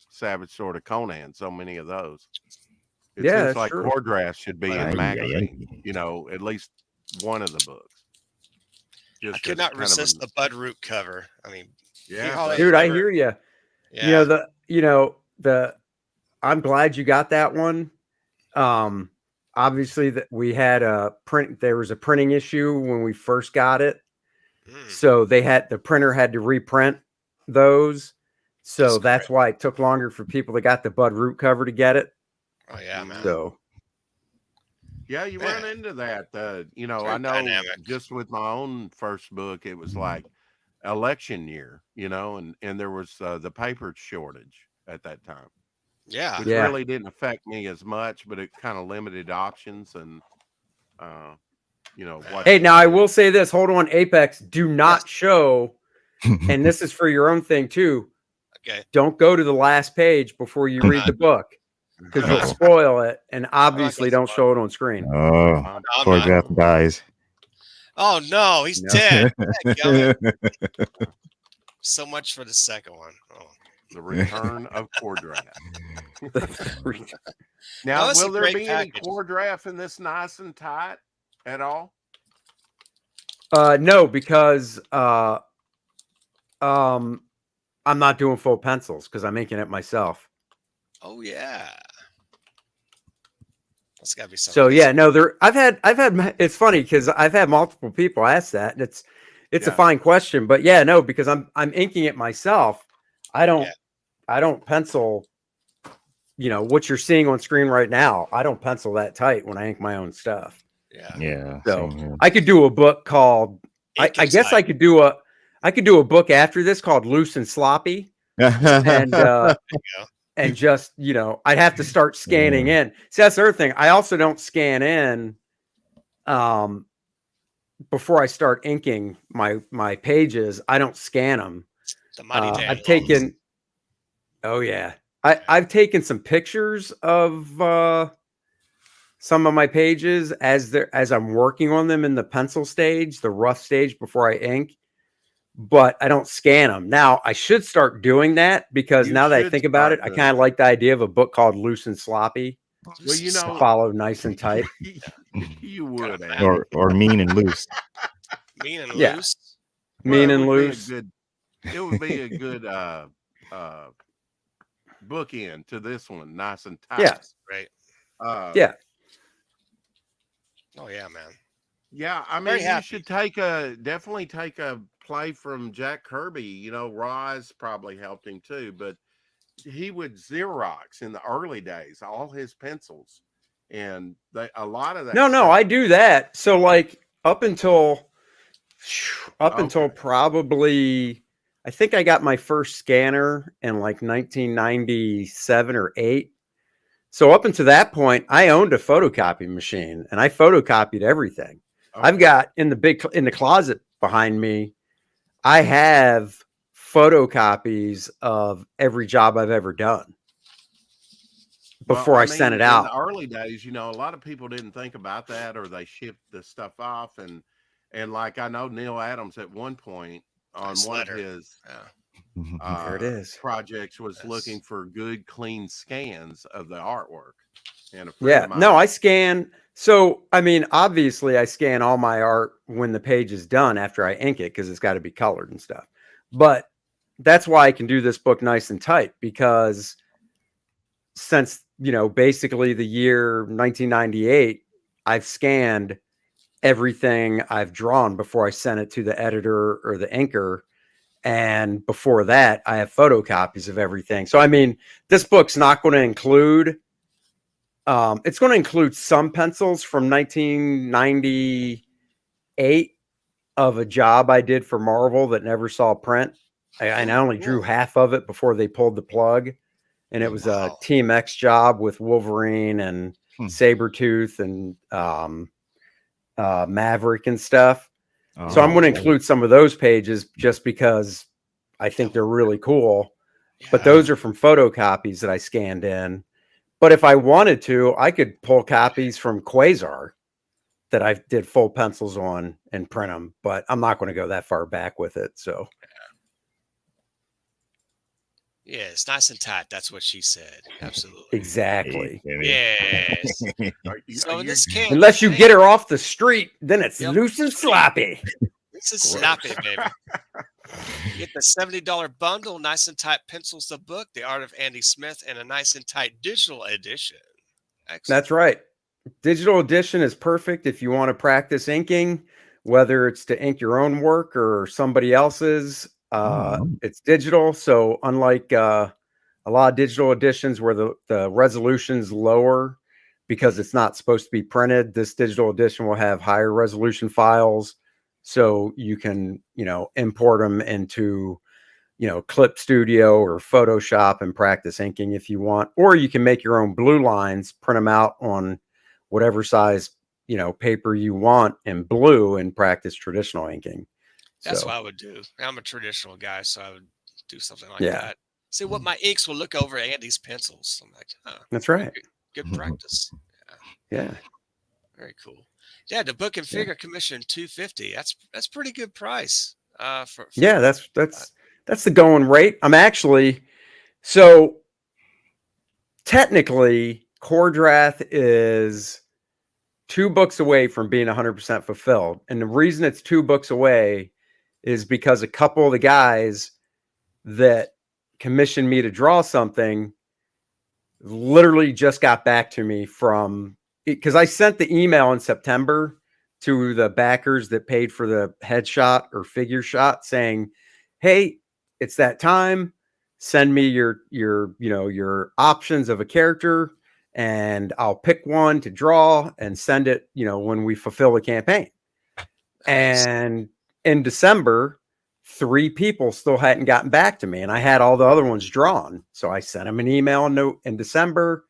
Savage Sword of Conan, so many of those. It seems like core drafts should be in magazine, at least one of the books. I could not resist the Bud Root cover. I mean, dude, I hear you. Yeah. I'm glad you got that one. Obviously that we had there was a printing issue when we first got it. So the printer had to reprint those. So that's why it took longer for people that got the Bud Root cover to get it. Oh yeah, man. So yeah, you run into that. I know just with my own first book, it was like election year, and there was the paper shortage at that time. Yeah. Which really didn't affect me as much, but it kind of limited options and Hey, now I will say this, hold on, Apex, do not show, and this is for your own thing too. Okay. Don't go to the last page before you read the book. Because you'll spoil it, and obviously don't show it on screen. Oh, core draft dies. Oh no, he's dead. So much for the second one. Oh. The return of core draft. Now, will there be any core draft in this nice and tight at all? No, because I'm not doing full pencils because I'm inking it myself. Oh yeah. That's gotta be something. So yeah, no, I've had it's funny because I've had multiple people ask that, and it's a fine question, but yeah, no, because I'm inking it myself. I don't pencil, what you're seeing on screen right now. I don't pencil that tight when I ink my own stuff. Yeah. So I could do a book called I guess I could do a book after this called Loose and Sloppy. And just, I'd have to start scanning in. See, that's the other thing. I also don't scan in before I start inking my pages. I don't scan them. I've taken some pictures of some of my pages as I'm working on them in the pencil stage, the rough stage before I ink. But I don't scan them. Now, I should start doing that because now that I think about it, I kind of like the idea of a book called Loose and Sloppy. Well, follow nice and tight. You would, or mean and loose. Mean and loose? Mean and loose. It would be a good bookend to this one, nice and tight. Yeah. Right. Yeah. Oh, yeah, man. Yeah, I mean, you should definitely take a play from Jack Kirby. Roz probably helped him too, but he would Xerox in the early days, all his pencils, and a lot of that. No, I do that. So like up until probably, I think I got my first scanner in like 1997 or 8. So up until that point, I owned a photocopy machine and I photocopied everything. Okay. I've got in the closet behind me, I have photocopies of every job I've ever done before I sent it out. In the early days, a lot of people didn't think about that, or they shipped the stuff off. And like, I know Neil Adams at one point on one of his there it is. projects was looking for good, clean scans of the artwork. And I scan. So, I mean, obviously I scan all my art when the page is done after I ink it, because it's got to be colored and stuff. But that's why I can do this book nice and tight, because since, basically the year 1998, I've scanned everything I've drawn before I send it to the editor or the inker. And before that, I have photocopies of everything. So, I mean, this book's not going to include, it's going to include some pencils from 1998 of a job I did for Marvel that never saw print. And I only drew half of it before they pulled the plug. And it was a Team X job with Wolverine and Sabretooth and Maverick and stuff. So I'm going to include some of those pages just because I think they're really cool. Yeah. But those are from photocopies that I scanned in. But if I wanted to, I could pull copies from Quasar that I did full pencils on and print them. But I'm not going to go that far back with it. So. Yeah, it's nice and tight. That's what she said. Absolutely. Exactly. Yes. So in this case, unless you get her off the street, then it's loose and sloppy. This is sloppy, baby. Get the $70 bundle, nice and tight pencils, the book, The Art of Andy Smith, and a nice and tight digital edition. Excellent. That's right. Digital edition is perfect if you want to practice inking, whether it's to ink your own work or somebody else's. It's digital, so unlike a lot of digital editions where the resolution's lower because it's not supposed to be printed, this digital edition will have higher resolution files, so you can, import them into, Clip Studio or Photoshop and practice inking if you want, or you can make your own blue lines, print them out on whatever size, paper you want in blue and practice traditional inking. That's what I would do. I'm a traditional guy, so I would do something like that. See what my inks will look over Andy's pencils. I'm like, that's right. Good practice. Yeah. Very cool. Yeah, the book and figure commission $250. That's pretty good price. That's the going rate. I'm actually, so technically Cordrath is 2 books away from being 100% fulfilled. And the reason it's 2 books away is because a couple of the guys that commissioned me to draw something literally just got back to me from, because I sent the email in September to the backers that paid for the headshot or figure shot saying, hey, it's that time. Send me your options of a character and I'll pick one to draw and send it, when we fulfill the campaign. Nice. And in December, 3 people still hadn't gotten back to me, and I had all the other ones drawn. So I sent them an email note in December.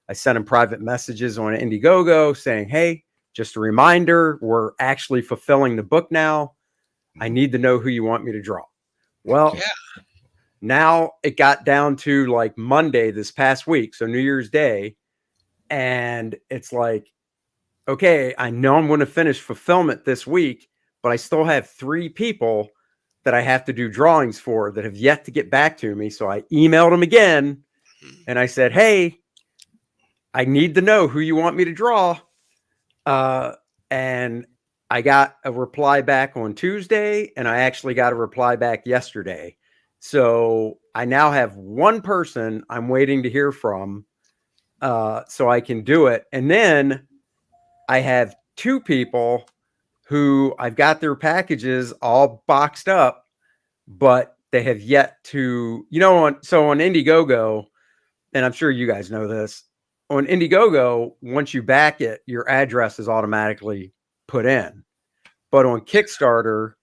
I sent them private messages on Indiegogo saying, hey, just a reminder, we're actually fulfilling the book now. I need to know who you want me to draw. Well, now it got down to like Monday this past week, so New Year's Day, and it's like, okay, I know I'm going to finish fulfillment this week, but I still have 3 people that I have to do drawings for that have yet to get back to me. So I emailed them again and I said, hey, I need to know who you want me to draw. And I got a reply back on Tuesday, and I actually got a reply back yesterday. So I now have 1 person I'm waiting to hear from, so I can do it. And then I have 2 people who I've got their packages all boxed up, but they have yet to, on Indiegogo, and I'm sure you guys know this, on Indiegogo, once you back it, your address is automatically put in. But on Kickstarter,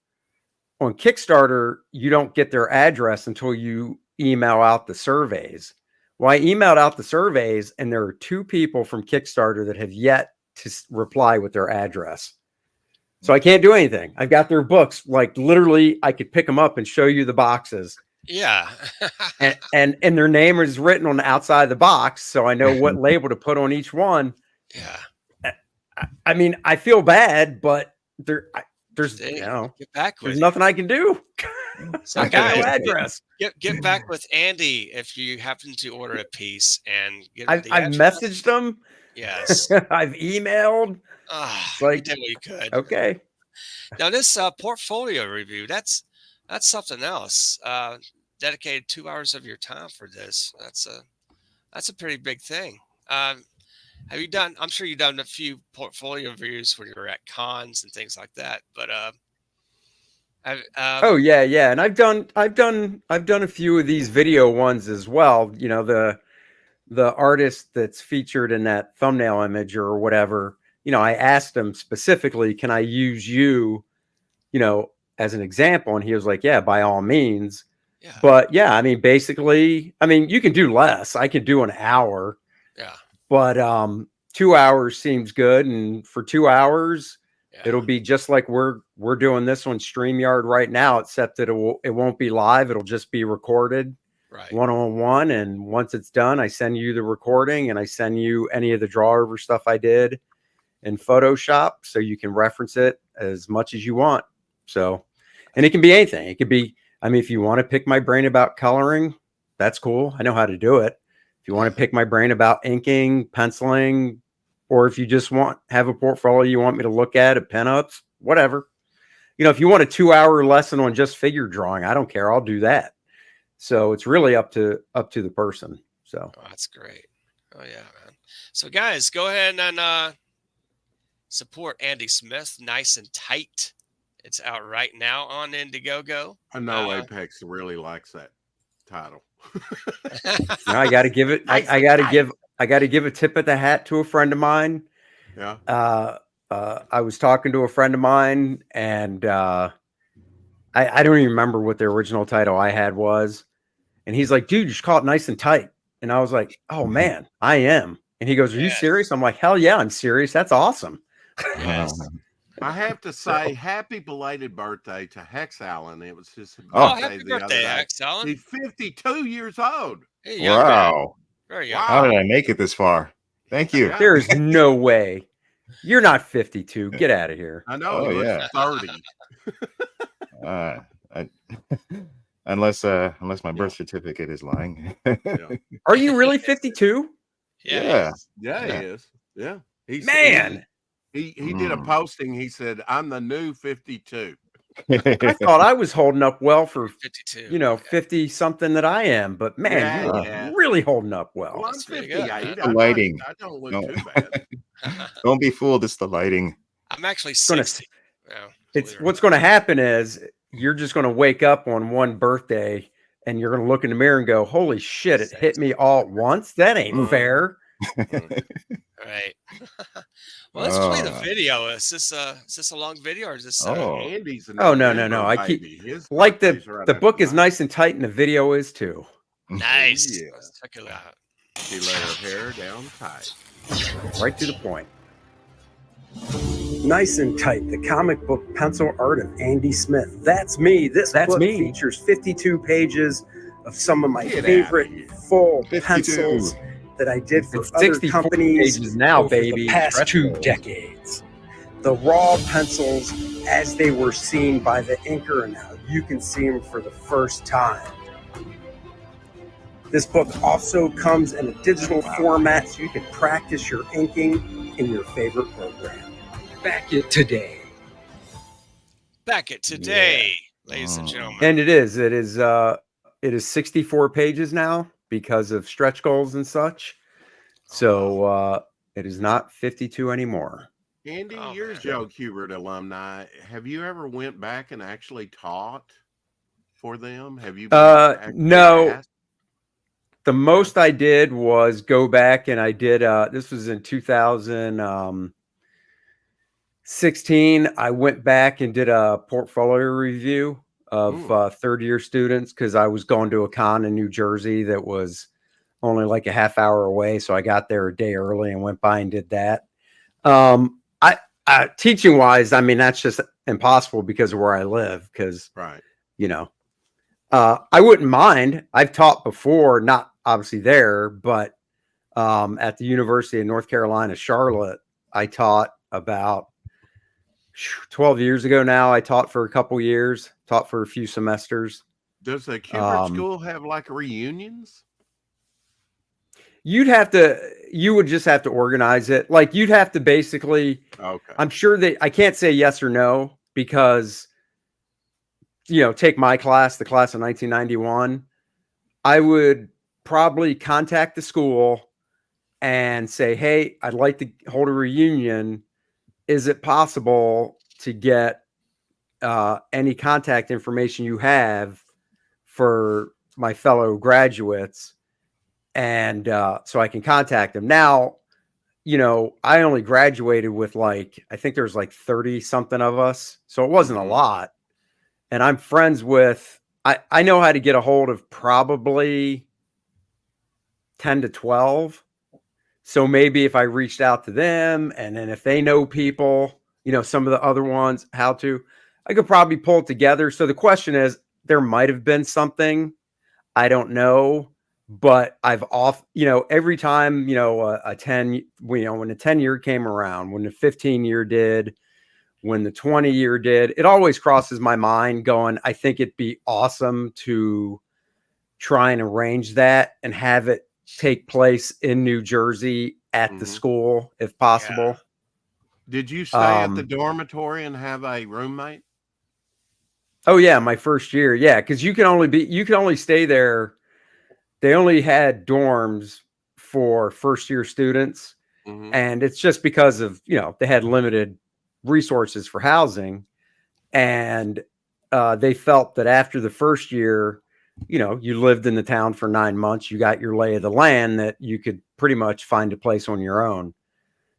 you don't get their address until you email out the surveys. Well, I emailed out the surveys, and there are 2 people from Kickstarter that have yet to reply with their address. So I can't do anything. I've got their books. Like literally, I could pick them up and show you the boxes. Yeah. and their name is written on the outside of the box, so I know what label to put on each one. Yeah. I mean, I feel bad, but there's get back with there's nothing I can do. So guys, no address. Get back with Andy if you happen to order a piece and get I've messaged them. Yes. I've emailed. You did what you could. Okay. Now this portfolio review, that's something else. Dedicated 2 hours of your time for this. That's a pretty big thing. How Have you done? I'm sure you've done a few portfolio reviews when you're at cons and things like that. But Oh yeah, and I've done a few of these video ones as well. You know, the artist that's featured in that thumbnail image or whatever. You know, I asked him specifically, can I use you, you know, as an example, and he was like, yeah, by all means. yeah, But yeah, I mean, basically, I mean, you can do less. I could do an hour, yeah, but 2 hours seems good, and for 2 hours, yeah, it'll be just like we're doing this on StreamYard right now, except that it won't be live. It'll just be recorded right. one-on-one, and once it's done, I send you the recording, and I send you any of the draw over stuff I did in Photoshop, so you can reference it as much as you want. So, and it can be anything. It could be, I mean, if you want to pick my brain about coloring, that's cool. I know how to do it. If you want to pick my brain about inking, penciling, or if you just have a portfolio you want me to look at pinups, whatever. You know, if you want a 2-hour lesson on just figure drawing, I don't care. I'll do that. So it's really up to the person. So That's great. Oh yeah, man. So guys, go ahead and support Andy Smith, Nice and Tight. It's out right now on Indiegogo. I know Apex really likes that title. I got to give it. I got to give a tip of the hat to a friend of mine. Yeah. I was talking to a friend of mine, and I don't even remember what the original title I had was. And he's like, dude, you should call it Nice and Tight. And I was like, oh man, I am. And he goes, are you serious? I'm like, hell yeah, I'm serious. That's awesome. Yes. I have to say, happy belated birthday to Hex Allen. It was his birthday happy the birthday, other day. Hex Allen. He's 52 years old. Hey, young man. Wow. Very young. Wow. How did I make it this far? Thank you. Yeah. There's no way. You're not 52. Get out of here. I know. Oh, He looks yeah. 30. Unless my birth certificate is lying. Yeah. Are you really 52? Yeah. Yeah, he is. Yeah. Man, He did a posting. He said, I'm the new 52. I thought I was holding up well for 52. 50 something that I am, but man, you're really holding up well. Well, I'm That's pretty 58. good, The lighting. I don't look too bad. Don't be fooled. It's the lighting. I'm actually gonna- 60. Yeah, It's what's going to happen is you're just going to wake up on one birthday and you're going to look in the mirror and go, holy shit, it hit me all at once. That ain't fair. Right. Well, let's play the video. Is this a long video or is this? Andy's Oh, no. I keep like the book is nice and tight and the video is too. Nice. Yeah. Let's check it out. She let her hair down tight. Right to the point. Nice and Tight, the comic book pencil art of Andy Smith. That's me. That's book me. Features 52 pages of some of my Get favorite outta here. full 52. pencils that I did for It's other 64 companies pages now, over baby. the past Stretch 2 goals. decades. The raw pencils as they were seen by the inker, and now you can see them for the first time. This book also comes in a digital format so you can practice your inking in your favorite program. Back it today. Back it today, ladies and gentlemen. And it is 64 pages now because of stretch goals and such. So it is not 52 anymore. Andy, Oh, you're a man. Joe Kubert alumni. Have you ever went back and actually taught for them? Have you? Actually No. asked? The most I did was go back and I did this was in 2016. I went back and did a portfolio review of third-year students because I was going to a con in New Jersey that was only like a half hour away. So I got there a day early and went by and did that. Teaching wise, I mean, that's just impossible because of where I live. Because, Right. I wouldn't mind. I've taught before, not obviously there, but at the University of North Carolina, Charlotte, I taught about 12 years ago now. I taught for a couple years, taught for a few semesters. Does the Kubert school have like reunions? You would just have to organize it. Like you'd have to basically, Okay. I'm sure that I can't say yes or no because, take my class, the class of 1991. I would probably contact the school and say, hey, I'd like to hold a reunion. Is it possible to get any contact information you have for my fellow graduates? And so I can contact them. Now, I only graduated with I think there's 30 something of us. So it wasn't a lot. And I'm friends with, I know how to get a hold of probably 10 to 12. So maybe if I reached out to them, and then if they know people, some of the other ones, I could probably pull it together. So the question is, there might have been something, I don't know, but every time, a 10, when the 10-year came around, when the 15-year did, when the 20-year did, it always crosses my mind going, I think it'd be awesome to try and arrange that and have it take place in New Jersey at the school, if possible. Yeah. Did you stay at the dormitory and have a roommate? Oh yeah, my first year. Yeah, because you can only stay there. They only had dorms for first year students. And it's just because of, they had limited resources for housing. And they felt that after the first year, you lived in the town for 9 months, you got your lay of the land, that you could pretty much find a place on your own.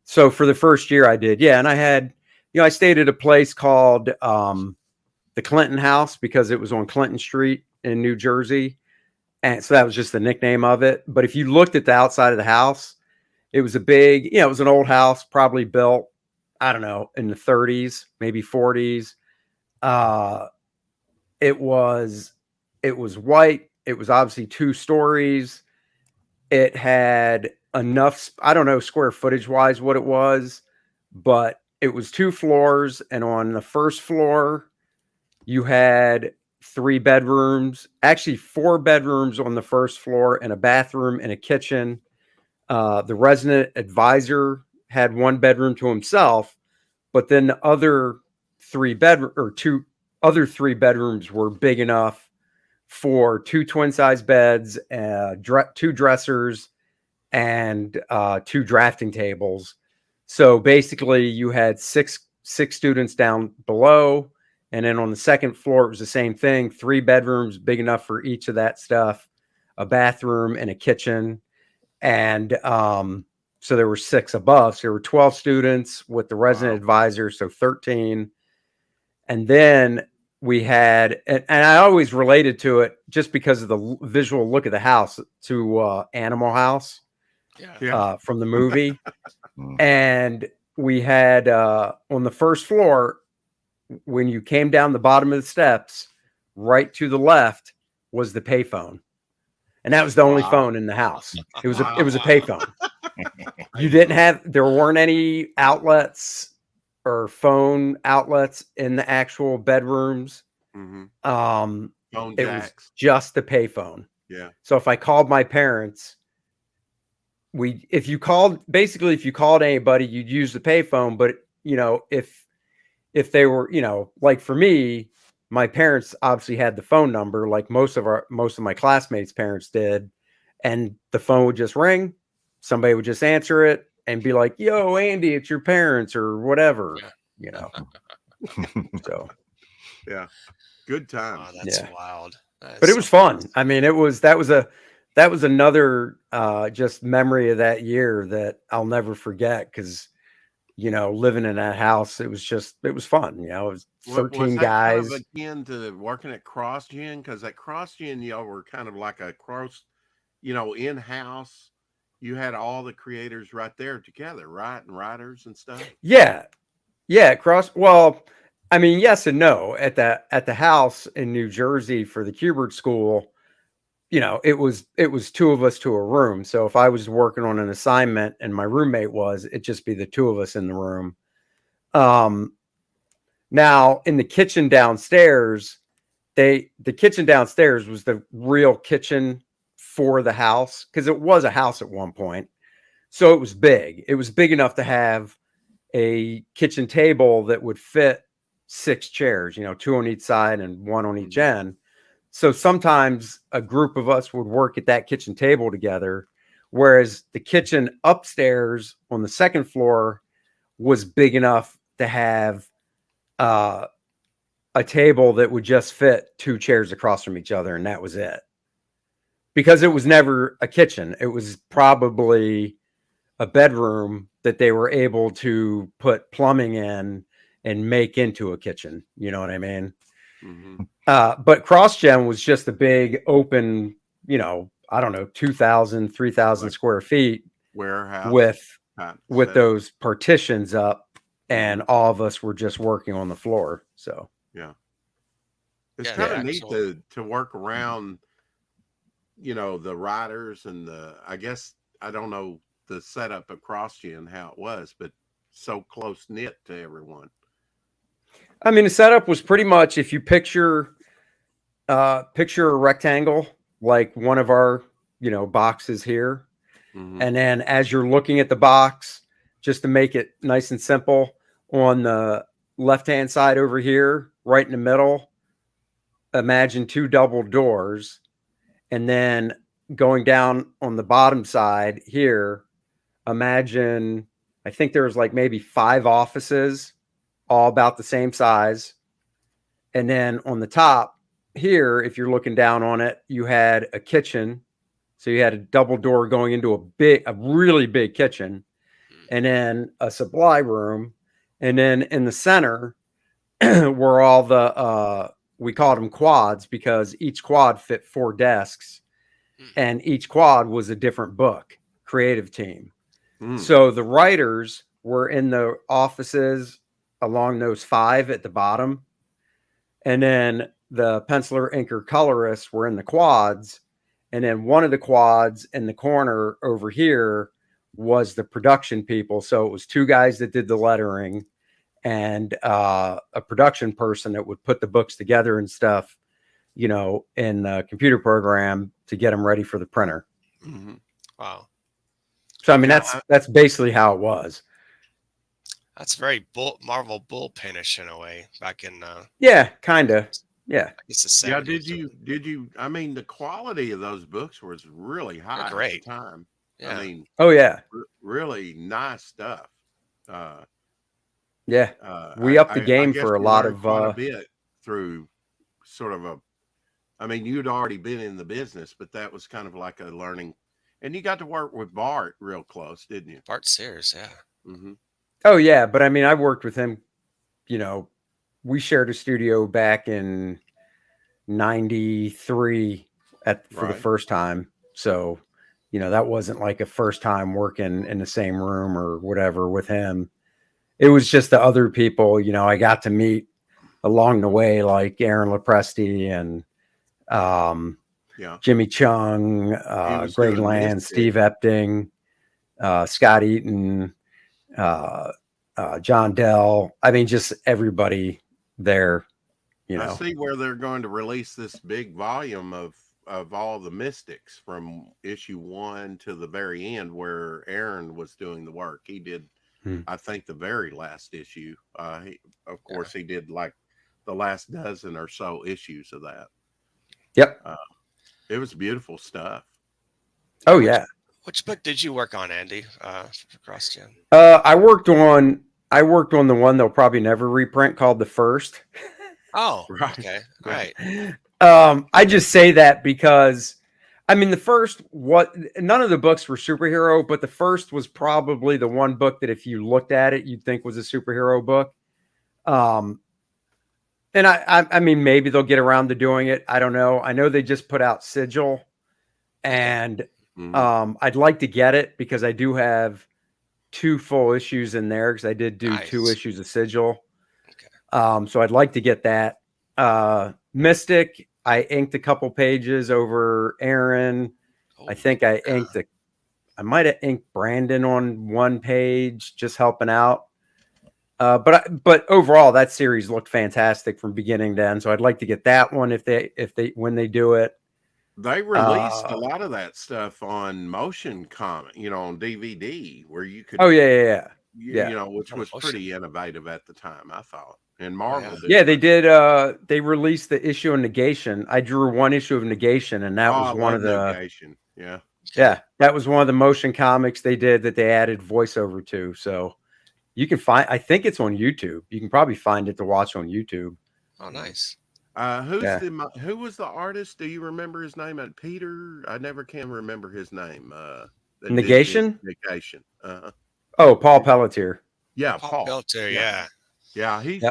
So for the first year I did. Yeah. And I had, I stayed at a place called the Clinton House, because it was on Clinton Street in New Jersey. And so that was just the nickname of it. But if you looked at the outside of the house, it was a big, it was an old house, probably built, I don't know, in the 30s, maybe 40s. It was white. It was obviously 2 stories. It had enough, I don't know square footage wise what it was, but it was 2 floors. And on the first floor, you had 3 bedrooms, actually 4 bedrooms on the first floor, and a bathroom and a kitchen. The resident advisor had 1 bedroom to himself, but then the other 3 bedrooms were big enough for 2 twin size beds, 2 dressers, and 2 drafting tables. So basically you had six students down below. And then on the second floor, it was the same thing. 3 bedrooms, big enough for each of that stuff, a bathroom and a kitchen. And so there were 6 above. So there were 12 students with the resident advisor, so 13. And then we had, and I always related to it just because of the visual look of the house, to Animal House from the movie. And we had on the first floor, when you came down the bottom of the steps, right to the left was the payphone. And that was the only phone in the house. It was a payphone. There weren't any outlets or phone outlets in the actual bedrooms. Phone it jacks. Was just the payphone. Yeah. So if I called my parents, if you called anybody, you'd use the payphone. But if they were, like for me, my parents obviously had the phone number, like most of my classmates' parents did, and the phone would just ring. Somebody would just answer it and be like, "Yo, Andy, it's your parents," or whatever, So, yeah, good time. Oh, that's wild. But it was fun. I mean, that was another just memory of that year that I'll never forget, because living in that house, it was fun. It was 13 was that guys. kind of akin to working at CrossGen? Because at CrossGen, y'all were kind of like a cross, in-house. You had all the creators right there together, right? And writers and stuff. Yeah. Well, I mean, yes and no. At the house in New Jersey for the Kubert School, it was 2 of us to a room. So if I was working on an assignment and my roommate it'd just be the 2 of us in the room. Now in the kitchen downstairs, the kitchen downstairs was the real kitchen for the house, because it was a house at one point. So it was big. It was big enough to have a kitchen table that would fit 6 chairs, 2 on each side and 1 on each end. So sometimes a group of us would work at that kitchen table together. Whereas the kitchen upstairs on the second floor was big enough to have a table that would just fit 2 chairs across from each other, and that was it. Because it was never a kitchen. It was probably a bedroom that they were able to put plumbing in and make into a kitchen. You know what I mean? Mm-hmm. But CrossGen was just a big open, you know, I don't know, 2,000, 3,000 square feet warehouse with those partitions up, and Mm-hmm. all of us were just working on the floor. So yeah, it's Yeah, kind the of neat actual- to work around, you know, the riders and I guess I don't know the setup at CrossGen how it was, but so close knit to everyone. I mean, the setup was pretty much, if you picture a rectangle like one of our, you know, boxes here, Mm-hmm. and then as you're looking at the box, just to make it nice and simple, on the left hand side over here, right in the middle, imagine 2 double doors, and then going down on the bottom side here, imagine, I think there was like maybe 5 offices, all about the same size. And then on the top here, if you're looking down on it, you had a kitchen. So you had a double door going into a really big kitchen, and then a supply room. And then in the center were all the, we called them quads because each quad fit 4 desks, and each quad was a different book, creative team. So the writers were in the offices along those 5 at the bottom. And then the penciler, inker, colorists were in the quads. And then one of the quads in the corner over here was the production people. So it was 2 guys that did the lettering and a production person that would put the books together and stuff, you know, in the computer program to get them ready for the printer. Mm-hmm. Wow. So, I mean, that's basically how it was. That's very Marvel bullpenish in a way. Back in yeah, kind of. Yeah. It's the 70s. Yeah, did you I mean, the quality of those books was really high at the time. Yeah. I mean, oh yeah, really nice stuff. Yeah, we upped the game I guess for a you lot learned of quite a bit through sort of I mean, you'd already been in the business, but that was kind of like a learning, and you got to work with Bart real close, didn't you? Bart Sears, yeah. Mm-hmm. Oh yeah, but I mean, I worked with him. You know, we shared a studio back in '93 for the first time. So, you know, that wasn't like a first time working in the same room or whatever with him. It was just the other people, you know, I got to meet along the way, like Aaron Lepresti and Jimmy Chung, Greg Land, Steve Epting, Scott Eaton, John Dell. I mean, just everybody there. You know. I see where they're going to release this big volume of all the Mystics from issue 1 to the very end, where Aaron was doing the work. He did, I think, the very last issue. Of course, he did like the last dozen or so issues of that. Yep. It was beautiful stuff. Oh yeah. Which book did you work on, Andy? For CrossGen? I worked on the one they'll probably never reprint, called The First. Oh, right. Okay. Right. I just say that because, I mean, the first, none of the books were superhero, but the first was probably the one book that if you looked at it, you'd think was a superhero book. And I mean, maybe they'll get around to doing it. I don't know. I know they just put out Sigil, and I'd like to get it because I do have 2 full issues in there because I did do 2 issues of Sigil. Okay. So I'd like to get that. Mystic, I inked a couple pages over Aaron. I think I might have inked Brandon on 1 page, just helping out. But overall, that series looked fantastic from beginning to end. So I'd like to get that one when they do it. They released a lot of that stuff on Motion Comic, you know, on DVD, where you could. Oh yeah. You know, which was pretty innovative at the time, I thought. And Marvel did. Yeah, they did. They released the issue of Negation. I drew 1 issue of Negation, and that was one of the. Negation. Yeah. Yeah, that was one of the motion comics they did that they added voiceover to. So you can find. I think it's on YouTube. You can probably find it to watch on YouTube. Oh, nice. Who was the artist? Do you remember his name? Peter? I never can remember his name. That did Negation. Negation. Oh, Paul Pelletier. Yeah, Paul Paul. Belter, yeah. Yeah, he's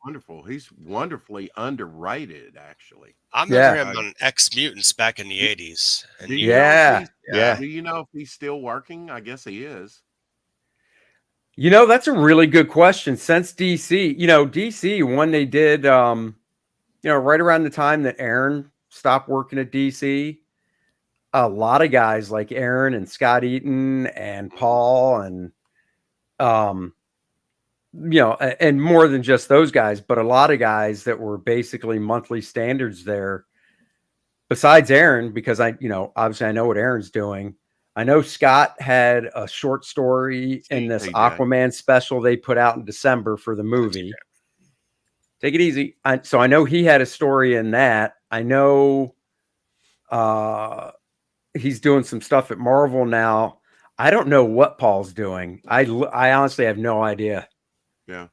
wonderful. He's wonderfully underrated, actually. I remember him on X Mutants back in the 80s. And Do you know if he's still working? I guess he is. You know, that's a really good question. Since DC, DC, when they did, right around the time that Aaron stopped working at DC, a lot of guys like Aaron and Scott Eaton and Paul and, and more than just those guys, but a lot of guys that were basically monthly standards there. Besides Aaron, because obviously I know what Aaron's doing. I know Scott had a short story in this Aquaman special they put out in December for the movie. Take it easy. So I know he had a story in that. I know he's doing some stuff at Marvel now. I don't know what Paul's doing. I honestly have no idea. Yeah.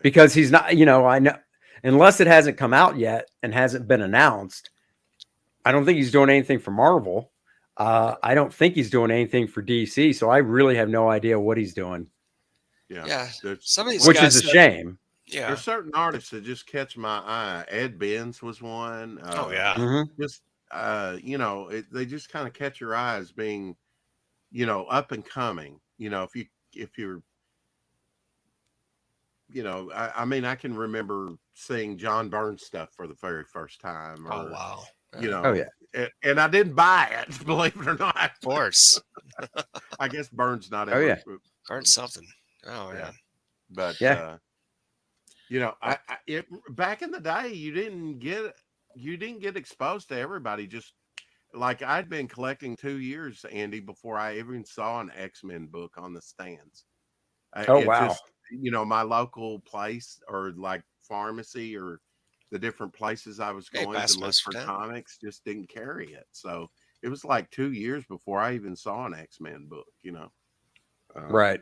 Because he's not, I know, unless it hasn't come out yet and hasn't been announced, I don't think he's doing anything for Marvel. I don't think he's doing anything for DC. So I really have no idea what he's doing. Yeah. Some of these which is a shame. Yeah. There's certain artists that just catch my eye. Ed Benz was one. Just, they just kind of catch your eye as being, up and coming. If you're, I can remember seeing John Byrne stuff for the very first time. Oh, wow. And I didn't buy it, believe it or not. Of course. I guess Byrne's not. Byrne's something. Oh, yeah. But, back in the day, you didn't get exposed to everybody. Just like I'd been collecting 2 years, Andy, before I even saw an X-Men book on the stands. Wow. Just, my local place or like pharmacy or the different places I was going to look for comics just didn't carry it. So it was like 2 years before I even saw an X-Men book, Right.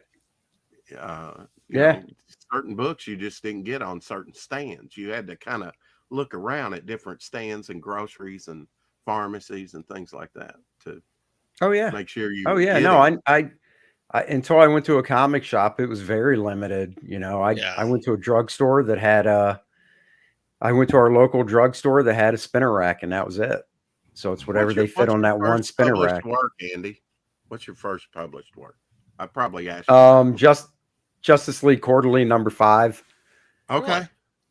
Certain books you just didn't get on certain stands. You had to kind of look around at different stands and groceries and pharmacies and things like that to make sure you I until I went to a comic shop, it was very limited. I went to a drugstore that had I went to our local drugstore that had a spinner rack, and that was it. So it's whatever they fit on that one spinner rack. Work, Andy. What's your first published work? I probably asked you. Justice League Quarterly #5. Okay.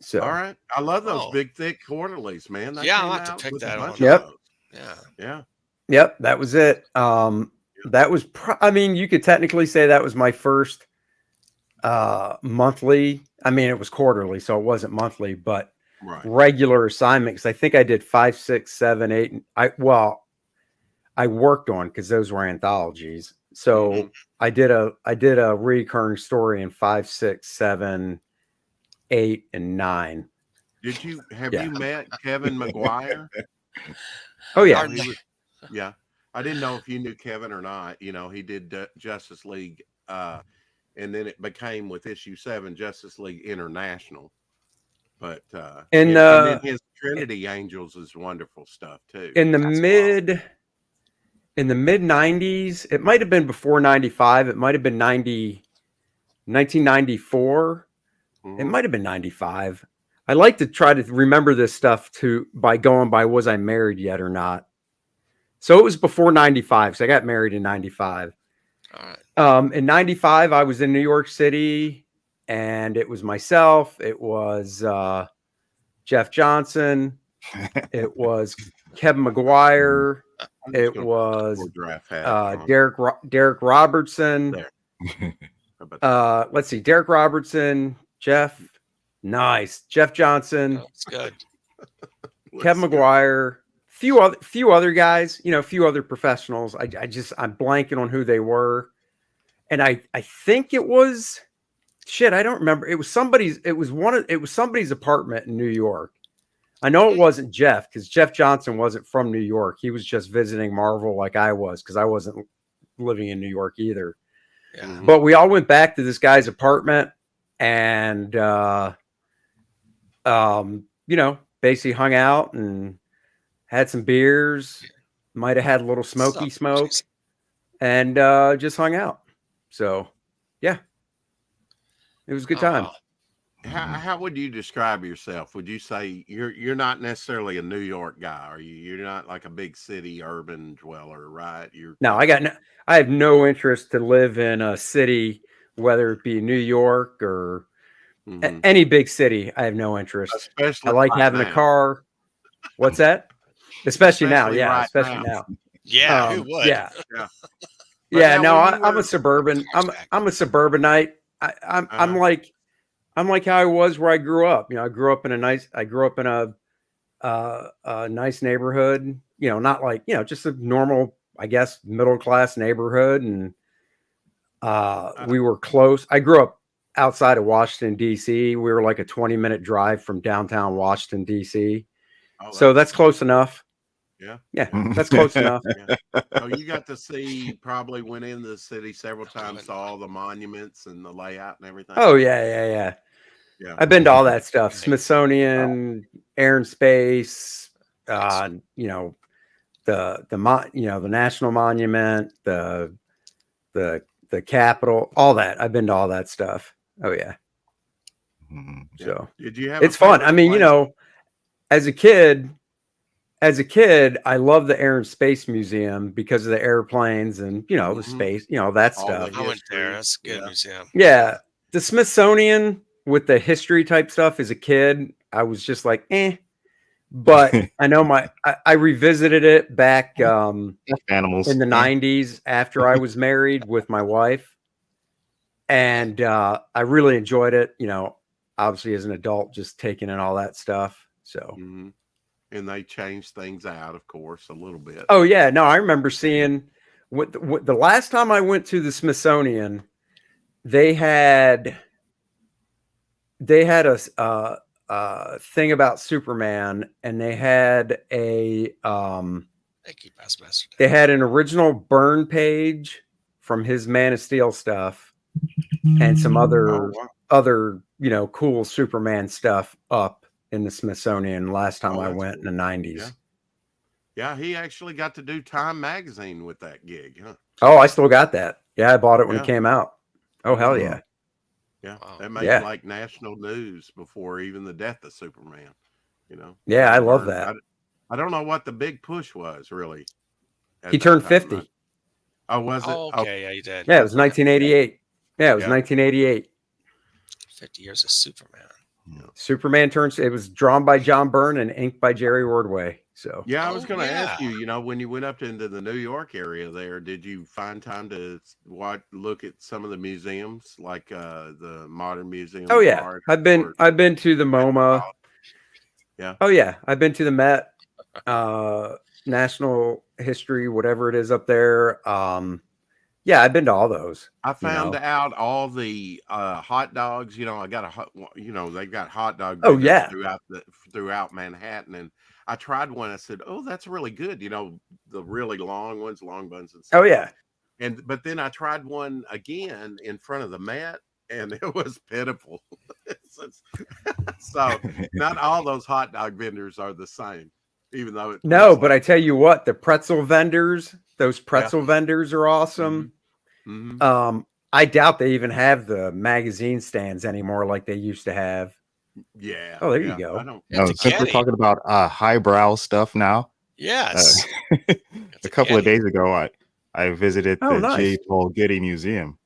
So all right. I love those big, thick quarterlies, man. I'll have to pick that up. Yep. Yeah. Yep. That was it. That was, you could technically say that was my first monthly. I mean, it was quarterly, so it wasn't monthly, but regular assignments. I think I did 5, 6, 7, 8. I worked on, because those were anthologies. So I did a recurring story in 5, 6, 7, 8, and 9. Have you met Kevin McGuire? Oh yeah. Yeah. I didn't know if you knew Kevin or not. He did Justice League, and then it became with issue 7 Justice League International. But and then his Trinity Angels is wonderful stuff too. In the mid 90s, it might have been before 95. It might have been 1994. It might have been 95. I like to try to remember this stuff by going by, was I married yet or not? So it was before 95. So I got married in 95. All right. In 95, I was in New York City, and it was myself. It was Jeff Johnson. It was Kevin McGuire. It was Derek Robertson. Let's see, Derek Robertson, Jeff Johnson. That's good. Kevin McGuire, few other guys, a few other professionals. I'm blanking on who they were. And I think it was I don't remember. It was somebody's apartment in New York. I know it wasn't Jeff, because Jeff Johnson wasn't from New York. He was just visiting Marvel like I was, because I wasn't living in New York either. Yeah. Mhm. But we all went back to this guy's apartment and, basically hung out and had some beers, might have had a little smoky smoke, and just hung out. So, yeah, it was a good time. wow. How would you describe yourself? Would you say you're not necessarily a New York guy, are you? You're not like a big city urban dweller, right? You're No, I have no interest to live in a city, whether it be New York or Mhm. any big city. I have no interest. I Especially like right having a now. car. What's that? Especially now, Especially yeah, right especially now. now. Yeah, who would? Yeah, Yeah. But yeah. now No, when you I'm were a suburban. Flashback. I'm a suburbanite. I'm uh, like how I was where I grew up. I grew up in a nice neighborhood. Not like just a normal, I guess, middle class neighborhood, and we were close. I grew up outside of Washington D.C. We were like a 20-minute drive from downtown Washington D.C. oh, So that's close enough. yeah. Yeah, Yeah. that's close enough. Yeah. So you got to see, probably went in the city several times, saw all the monuments and the layout and everything. Oh yeah. Yeah. I've been to all that stuff. Right. Smithsonian, Air and Space, the National Monument, the Capitol, all that. I've been to all that stuff. Oh yeah. Mhm. Yeah. So Did you have it's a fun. I favorite mean, place? as a kid, I love the Air and Space Museum because of the airplanes and the Mhm. space, that All the stuff. I went there. history. That's a good Yeah. museum. Yeah, the Smithsonian with the history type stuff as a kid, I was just like, eh. But I know I revisited it back Animals. in the 90s after I was married with my wife. And I really enjoyed it, obviously as an adult, just taking in all that stuff. So, Mhm. And they changed things out, of course, a little bit. oh yeah, no, I remember seeing the last time I went to the Smithsonian, they had a thing about Superman, and they had Thank you, Past Master. they had an original burn page from his Man of Steel stuff and some Oh, wow. other cool Superman stuff up in the Smithsonian last time Oh, I that's went in cool. the 90s. Yeah. Yeah, he actually got to do Time Magazine with that gig, huh? Oh, I still got that. Yeah, I bought it when it Yeah. came out. Oh, hell Mhm. yeah. Yeah. Wow. That made Yeah. like national news before even the death of Superman, Yeah, I being love burned. that. I don't know what the big push was really at He that turned time. 50. Oh, was it? Oh, okay. Yeah, you did. Yeah, it was 1988. Yeah, it was Yeah. 1988. 50 years of Superman. Superman turns. It was drawn by John Byrne and inked by Jerry Ordway. So Yeah, I was Oh, going to ask yeah. you, when you went up into the New York area there, did you find time to look at some of the museums, like the Modern Museum oh of yeah, Art? I've been to the MoMA. Yeah. Oh yeah, I've been to the Met, National History, whatever it is up there. Yeah, I've been to all those. I found out all the hot dogs. I got they've got hot dog Oh vendors yeah. throughout Manhattan, and I tried one. I said, "Oh, that's really good." The really long ones, long buns and stuff. Oh yeah. But then I tried one again in front of the Met, and it was pitiful. So not all those hot dog vendors are the same, even though it No, looks but I like. tell you what, the pretzel vendors, those pretzel Yeah. vendors are awesome. Mm-hmm. I doubt they even have the magazine stands anymore like they used to have. Yeah. Oh, there you I go. don't. At the Since we're Getty. talking about highbrow stuff now, Yes. a couple of days ago, I visited Oh, the nice. J. Paul Getty Museum,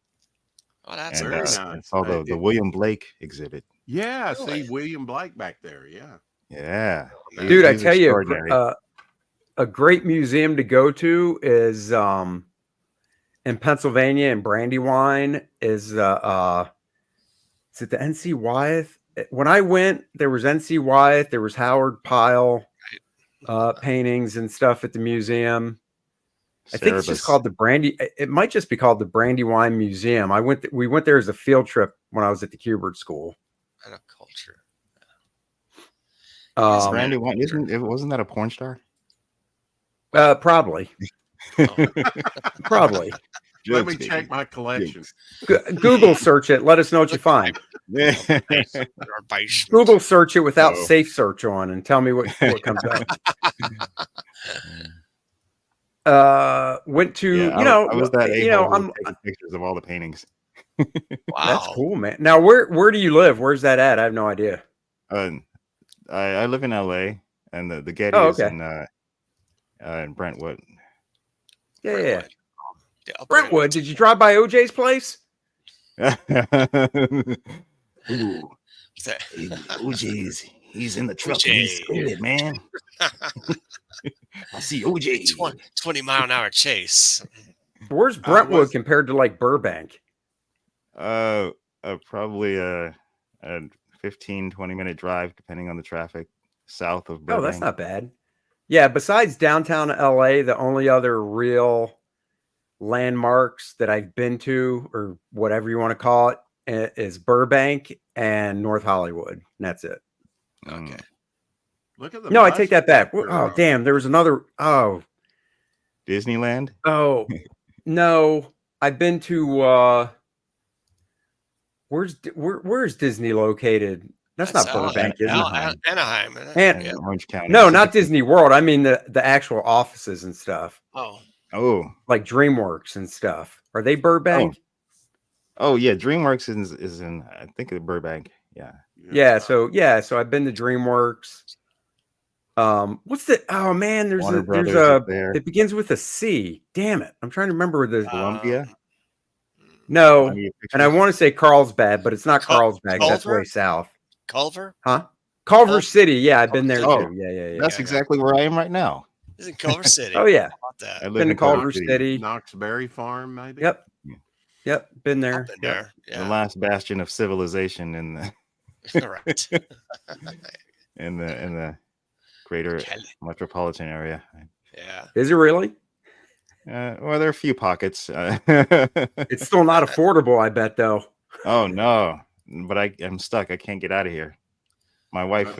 Oh, that's and Very awesome. I nice. saw the William Blake exhibit. Yeah, Really? see William Blake back there. Yeah. Yeah, man. Dude, I he's tell you, extraordinary. a great museum to go to is in Pennsylvania, in Brandywine, is it the NC Wyeth? When I went, there was NC Wyeth, there was Howard Pyle paintings and stuff at the museum. I think it's just Cerebus. called the Brandy. It might just be called the Brandywine Museum. We went there as a field trip when I was at the Kubert School. And a culture. Randy, wasn't that a porn star? Probably. Oh. Probably. Let me check my collection. Google search it. Let us know what you find. Yeah. Our basement. Google search it without No. safe search on and tell me what comes up. Went to, I was that a-hole who I'm was taking pictures of all the paintings. Wow. That's cool, man. Now, where do you live? Where's that at? I have no idea. I live in LA, and the Getty Oh, is okay. in Brentwood. Yeah. Brentwood. The upper Brentwood. Did you drive by OJ's place? Ooh, OJ's. He's in the truck. And he's scared, man. I see OJ. 20-mile-an-hour chase. Where's Brentwood compared to like Burbank? Probably a 15-20 minute drive, depending on the traffic, south of Burbank. Oh, that's not bad. Yeah, besides downtown LA, the only other real landmarks that I've been to, or whatever you want to call it, is Burbank and North Hollywood. And that's it. Okay. Look at the No, I take that back. Oh, damn. There was another. Oh. Disneyland? Oh, no. I've been to where's Disney located? That's not Burbank, is it? Anaheim. And Orange County. No, not Disney World. I mean the actual offices and stuff. Oh. Like DreamWorks and stuff. Are they Burbank? Oh yeah, DreamWorks is in I think of Burbank. Yeah. So I've been to DreamWorks. What's the there's it begins with a C. Damn it. I'm trying to remember the Columbia. No, and I want to say Carlsbad, but it's not Carlsbad. That's way south. Culver? Huh? Culver City. Yeah, I've been there too. Yeah. That's exactly where I am right now. Is in Culver City. Oh yeah. I live in Culver City. City. Knoxbury Farm, maybe. Yep. Been there. Yeah. The last bastion of civilization in the right. in the greater metropolitan area. Yeah. Is it really? Well, there are a few pockets. It's still not affordable, I bet, though. Oh no, but I'm stuck. I can't get out of here. My wife,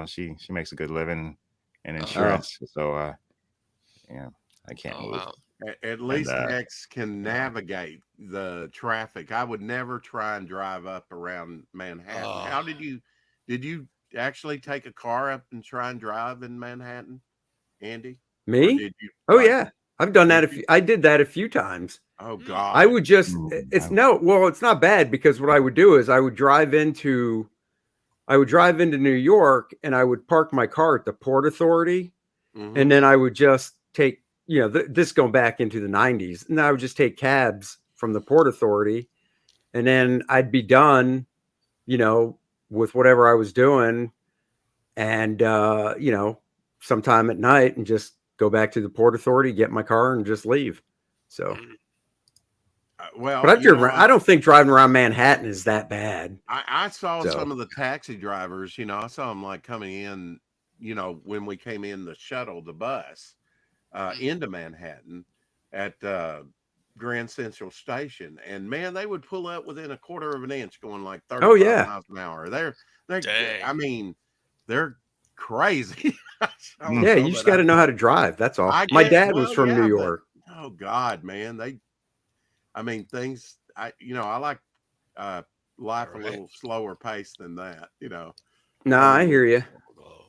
she makes a good living in insurance, so I can't move. Wow. At least HEX can navigate the traffic. I would never try and drive up around Manhattan. How did you actually take a car up and try and drive in Manhattan, Andy? Me? Yeah. I've done that. I did that a few times. Oh God. I would just, it's not bad, because what I would do is I would drive into New York and I would park my car at the Port Authority. Mm-hmm. And then I would just take, this going back into the 90s, and I would just take cabs from the Port Authority, and then I'd be done, with whatever I was doing. And, sometime at night, and just go back to the Port Authority, get my car, and just leave. So, but I don't think driving around Manhattan is that bad. I saw some of the taxi drivers, I saw them like coming in, when we came in the shuttle, the bus, into Manhattan at Grand Central Station. And man, they would pull up within a quarter of an inch going like 35 miles an hour. They're crazy. You just got to know how to drive. That's all. My dad was from New York. Oh God, man. Things I like life a little slower pace than that, I hear you.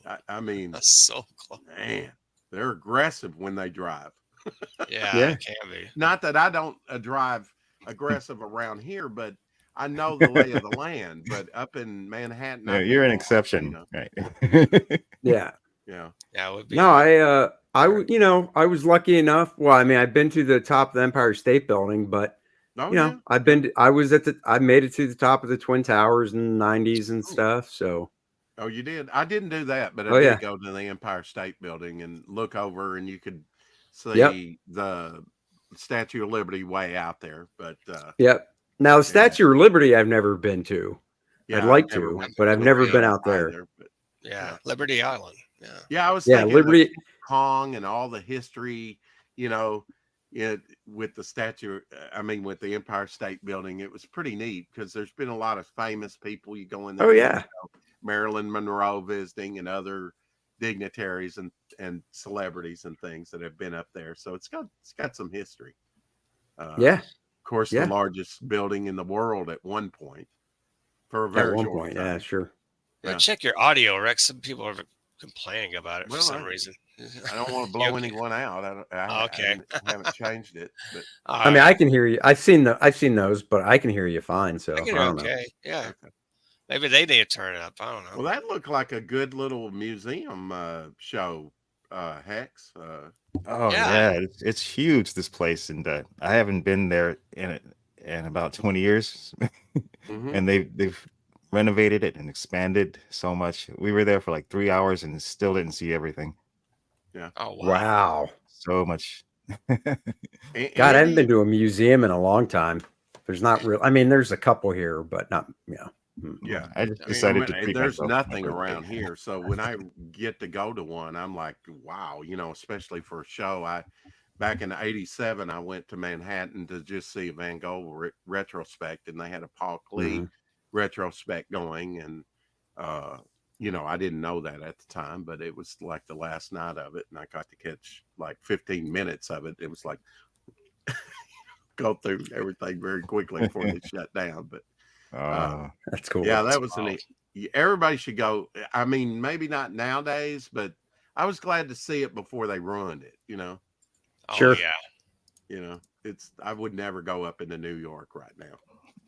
That's so close. Man, they're aggressive when they drive. Yeah, it can be. Not that I don't drive aggressive around here, but I know the lay of the land. But up in Manhattan, you're an exception, right? Yeah. It would be. No, I was lucky enough. Well, I've been to the top of the Empire State Building, but I made it to the top of the Twin Towers in the 90s and stuff. So. Oh, you did? I didn't do that, but I did go to the Empire State Building and look over, and you could see the Statue of Liberty way out there. But now the Statue of Liberty I've never been to. I'd like to, but I've never been out there. Liberty Island. I was thinking Liberty Kong and all the history, with the statue. With the Empire State Building, it was pretty neat because there's been a lot of famous people. You go in there. Marilyn Monroe visiting and other dignitaries and celebrities and things that have been up there. So it's got some history. Yeah. Of course, Yeah. the largest building in the world at one point for a At very one short point, time. yeah, sure. Now, Yeah. check your audio, Rex. Some people are complaining about it for Well, some reason. I don't want to You blow okay? anyone out. Okay. I haven't changed it, but All I mean, I right. can hear you. I've seen those, but I can hear you fine. So I I can hear don't know. okay. Yeah. okay. Maybe they need to turn it up. I don't know. Well, that looked like a good little museum show, Hex. Oh Yeah. yeah, it's huge, this place, and I haven't been there in about 20 years, Mhm. and they've renovated it and expanded so much. We were there for like 3 hours and still didn't see everything. Oh wow. Wow. So much. God, I haven't Andy, been to a museum in a long time. There's not real. I mean, there's a couple here, but not. yeah. I just I mean, decided to treat There's myself for my nothing birthday. around here, so when I get to go to one, I'm like, wow, especially for a show. Back in '87, I went to Manhattan to just see a Van Gogh retrospect, and they had a Paul Klee Mhm. retrospect going, and I didn't know that at the time, but it was like the last night of it, and I got to catch like 15 minutes of it. It was like go through everything very quickly before they shut down, but. That's cool. Yeah, that was wild. everybody should go. I mean, maybe not nowadays, but I was glad to see it before they ruined it, Oh Sure. yeah. I would never go up into New York right now.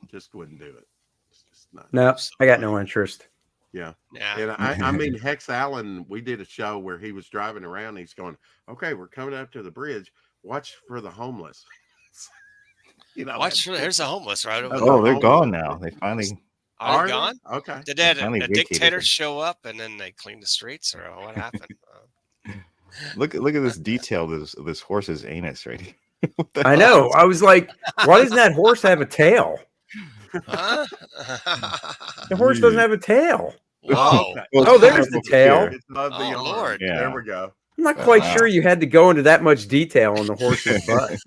Just wouldn't do it. It's just not. No, I got Absolutely. no interest. Yeah. Yeah. And I mean, Hex Allen, we did a show where he was driving around and he's going, okay, we're coming up to the bridge. Watch for the homeless. Watch for there's a homeless right over Oh, there. Oh, they're gone homeless. now. They finally Are Are they they? gone? Okay. Did that finally a vacated dictator them. show up and then they cleaned the streets, or what happened? Look at this detail. This horse's anus right here. What the I hell? know. I was like, why doesn't that horse have a tail? Huh? The horse doesn't have a tail. Whoa. Okay. Well, Oh, it's there's the over tail. here. It's above the Oh, arm. Lord. Yeah. There we go. I'm not quite Wow. sure you had to go into that much detail on the horse's butt.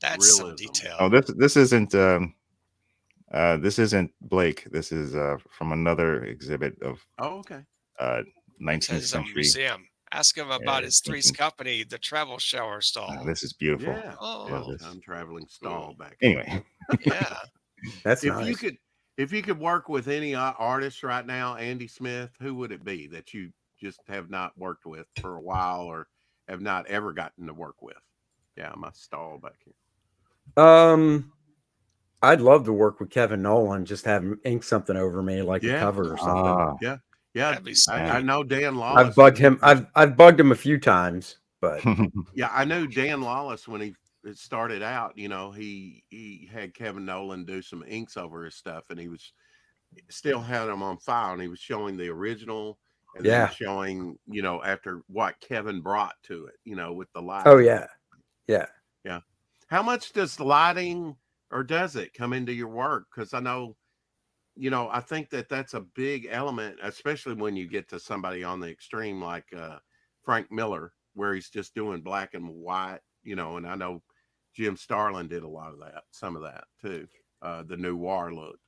That's some Realism. detail. Oh, this isn't Blake. This is from another exhibit of Oh, okay. 19th Says a century. museum. Ask him about Yeah, his Three's Company, the travel shower stall. This is beautiful. Yeah. Oh, Yeah, Long this- time traveling stall back. Anyway, yeah. That's If nice. you could work with any artist right now, Andy Smith, who would it be that you just have not worked with for a while or have not ever gotten to work with? Yeah, my stall back here. I'd love to work with Kevin Nolan. Just have him ink something over me, like a Yeah. cover or something. Yeah, That'd be I sweet. know Dan Lawless. I've bugged him. I've bugged him a few times, but Yeah, I knew Dan Lawless when he started out. He had Kevin Nolan do some inks over his stuff, and he was still had them on file, and he was showing the original, and Yeah. then showing after what Kevin brought to it, with the light. oh yeah, yeah. How much does lighting or does it come into your work? Because I know, I think that's a big element, especially when you get to somebody on the extreme like Frank Miller, where he's just doing black and white, and I know Jim Starlin did a lot of that, some of that too, the noir look.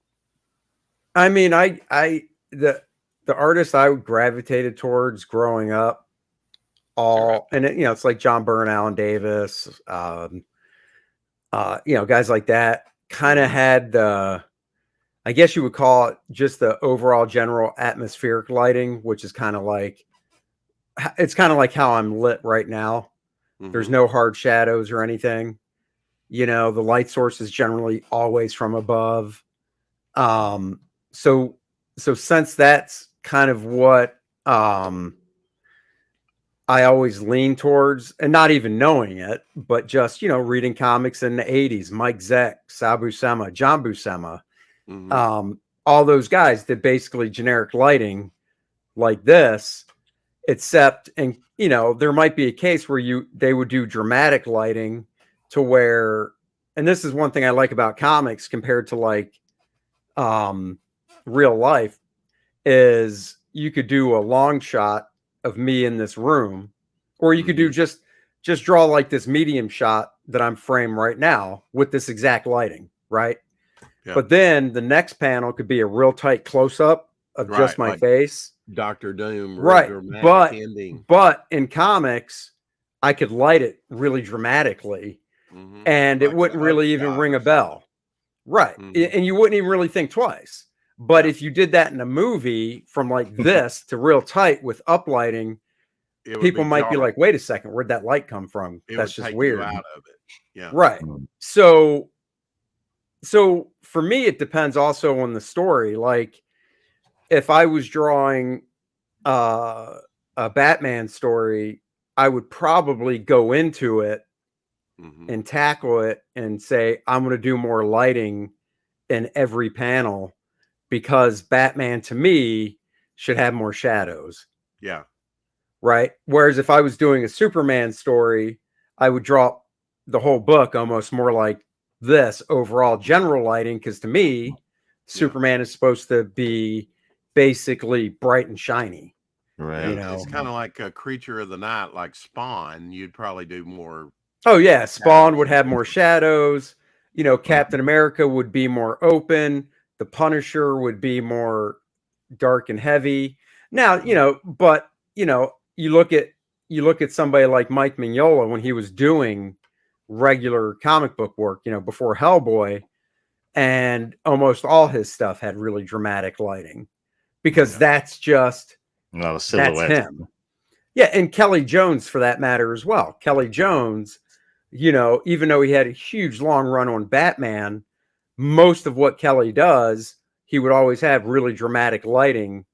I mean, the artists I gravitated towards growing up, and it's like John Byrne, Alan Davis, guys like that kind of had the, I guess you would call it just the overall general atmospheric lighting, which is kind of like, it's kind of like how I'm lit right now. There's no hard shadows or anything. The light source is generally always from above. So since that's kind of what I always lean towards, and not even knowing it, but just reading comics in the 80s, Mike Zeck, Sal Buscema, John Buscema, all those guys did basically generic lighting like this, except there might be a case where they would do dramatic lighting to where, and this is one thing I like about comics compared to like real life, is you could do a long shot of me in this room, or you could do just draw like this medium shot that I'm framed right now with this exact lighting, right? Yeah. But then the next panel could be a real tight close up of just Right, my like face. Doctor Doom, real Right. dramatic ending. But in comics, I could light it really dramatically and it Like the wouldn't really even upshot ring or a bell. Right. something. And you wouldn't even really think twice. But Yeah. if you did that in a movie from like this to real tight with uplighting, It would people be might be jarring. like, wait a second, where'd that light come from? It That's would just take you weird. out of it. Yeah. Right. So for me, it depends also on the story. Like if I was drawing a Batman story, I would probably go into it and tackle it and say, I'm going to do more lighting in every panel because Batman to me should have more shadows. Yeah. Right. Whereas if I was doing a Superman story, I would draw the whole book almost more like this overall general lighting. Because to me, Superman is supposed to be basically bright and shiny. Right. You know, It's kind of like a creature of the night, like Spawn. You'd probably do more. oh yeah, Spawn would shadows have and more different- shadows. You know, Captain America would be more open. The Punisher would be more dark and heavy. Now, you know, but you know, you look at somebody like Mike Mignola when he was doing regular comic book work, you know, before Hellboy, and almost all his stuff had really dramatic lighting because that's just No, the that's silhouette. him. Yeah, and Kelly Jones for that matter as well. Kelly Jones, you know, even though he had a huge long run on Batman, most of what Kelly does, he would always have really dramatic lighting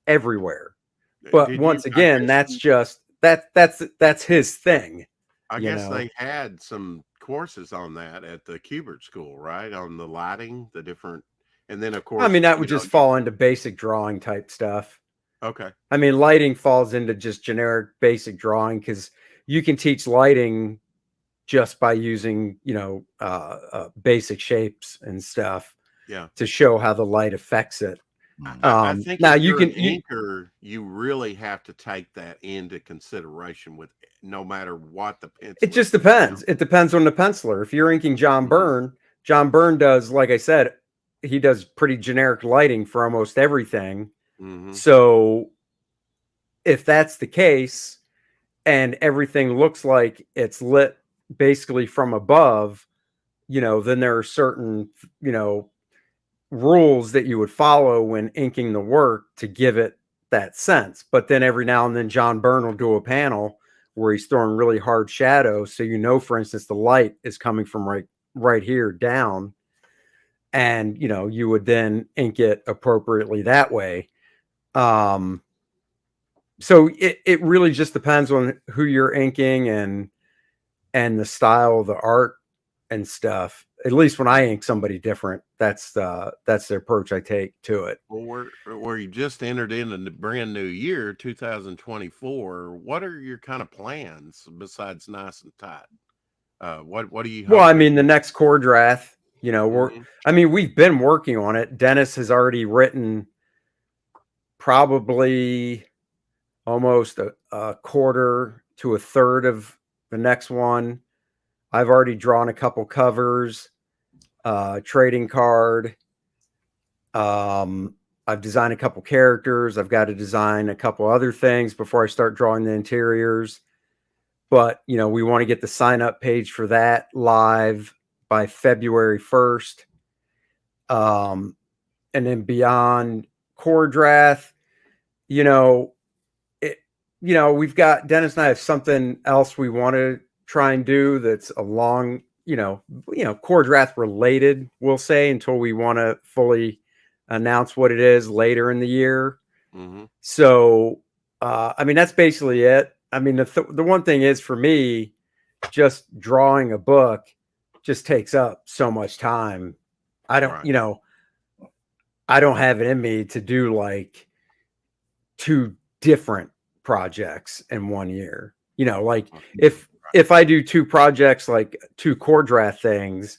everywhere. But Did once you? I again, guess that's you- just that's his thing. I You guess know, they had some courses on that at the Kubert School, right? On the lighting, the different, and then of course, I mean, that you would know, just fall into basic drawing type stuff. okay, I mean, lighting falls into just generic basic drawing because you can teach lighting just by using, you know, basic shapes and stuff yeah. to show how the light affects it. I think Now if you you're can, an inker, you really have to take that into consideration with no matter what the pencil. it just is, depends. It depends on the penciler. If you're inking John Byrne, John Byrne does, like I said, he does pretty generic lighting for almost everything. So if that's the case and everything looks like it's lit basically from above, you know, then there are certain, you know, rules that you would follow when inking the work to give it that sense. But then every now and then John Byrne will do a panel where he's throwing really hard shadows. So you know, for instance, the light is coming from right here down. And you know, you would then ink it appropriately that way. So it really just depends on who you're inking and the style of the art and stuff. At least when I ink somebody different, that's the approach I take to it. Well, where you just entered in a brand new year, 2024. What are your kind of plans besides nice and tight? What do you? Well, I hoping mean, the next core draft, you know, we've been working on it. Dennis has already written probably almost a quarter to a third of the next one. I've already drawn a couple covers, trading card. I've designed a couple characters. I've got to design a couple other things before I start drawing the interiors. But, you know, we want to get the sign up page for that live by February 1st. And then beyond core draft, you know, we've got Dennis and I have something else we want to try and do that's along, core draft related, we'll say, until we want to fully announce what it is later in the year. So, I mean, that's basically it. I mean, the one thing is for me, just drawing a book just takes up so much time. I don't, I don't have it in me to do like 2 different projects in 1 year. You know, like if I do 2 projects, like 2 core draft things,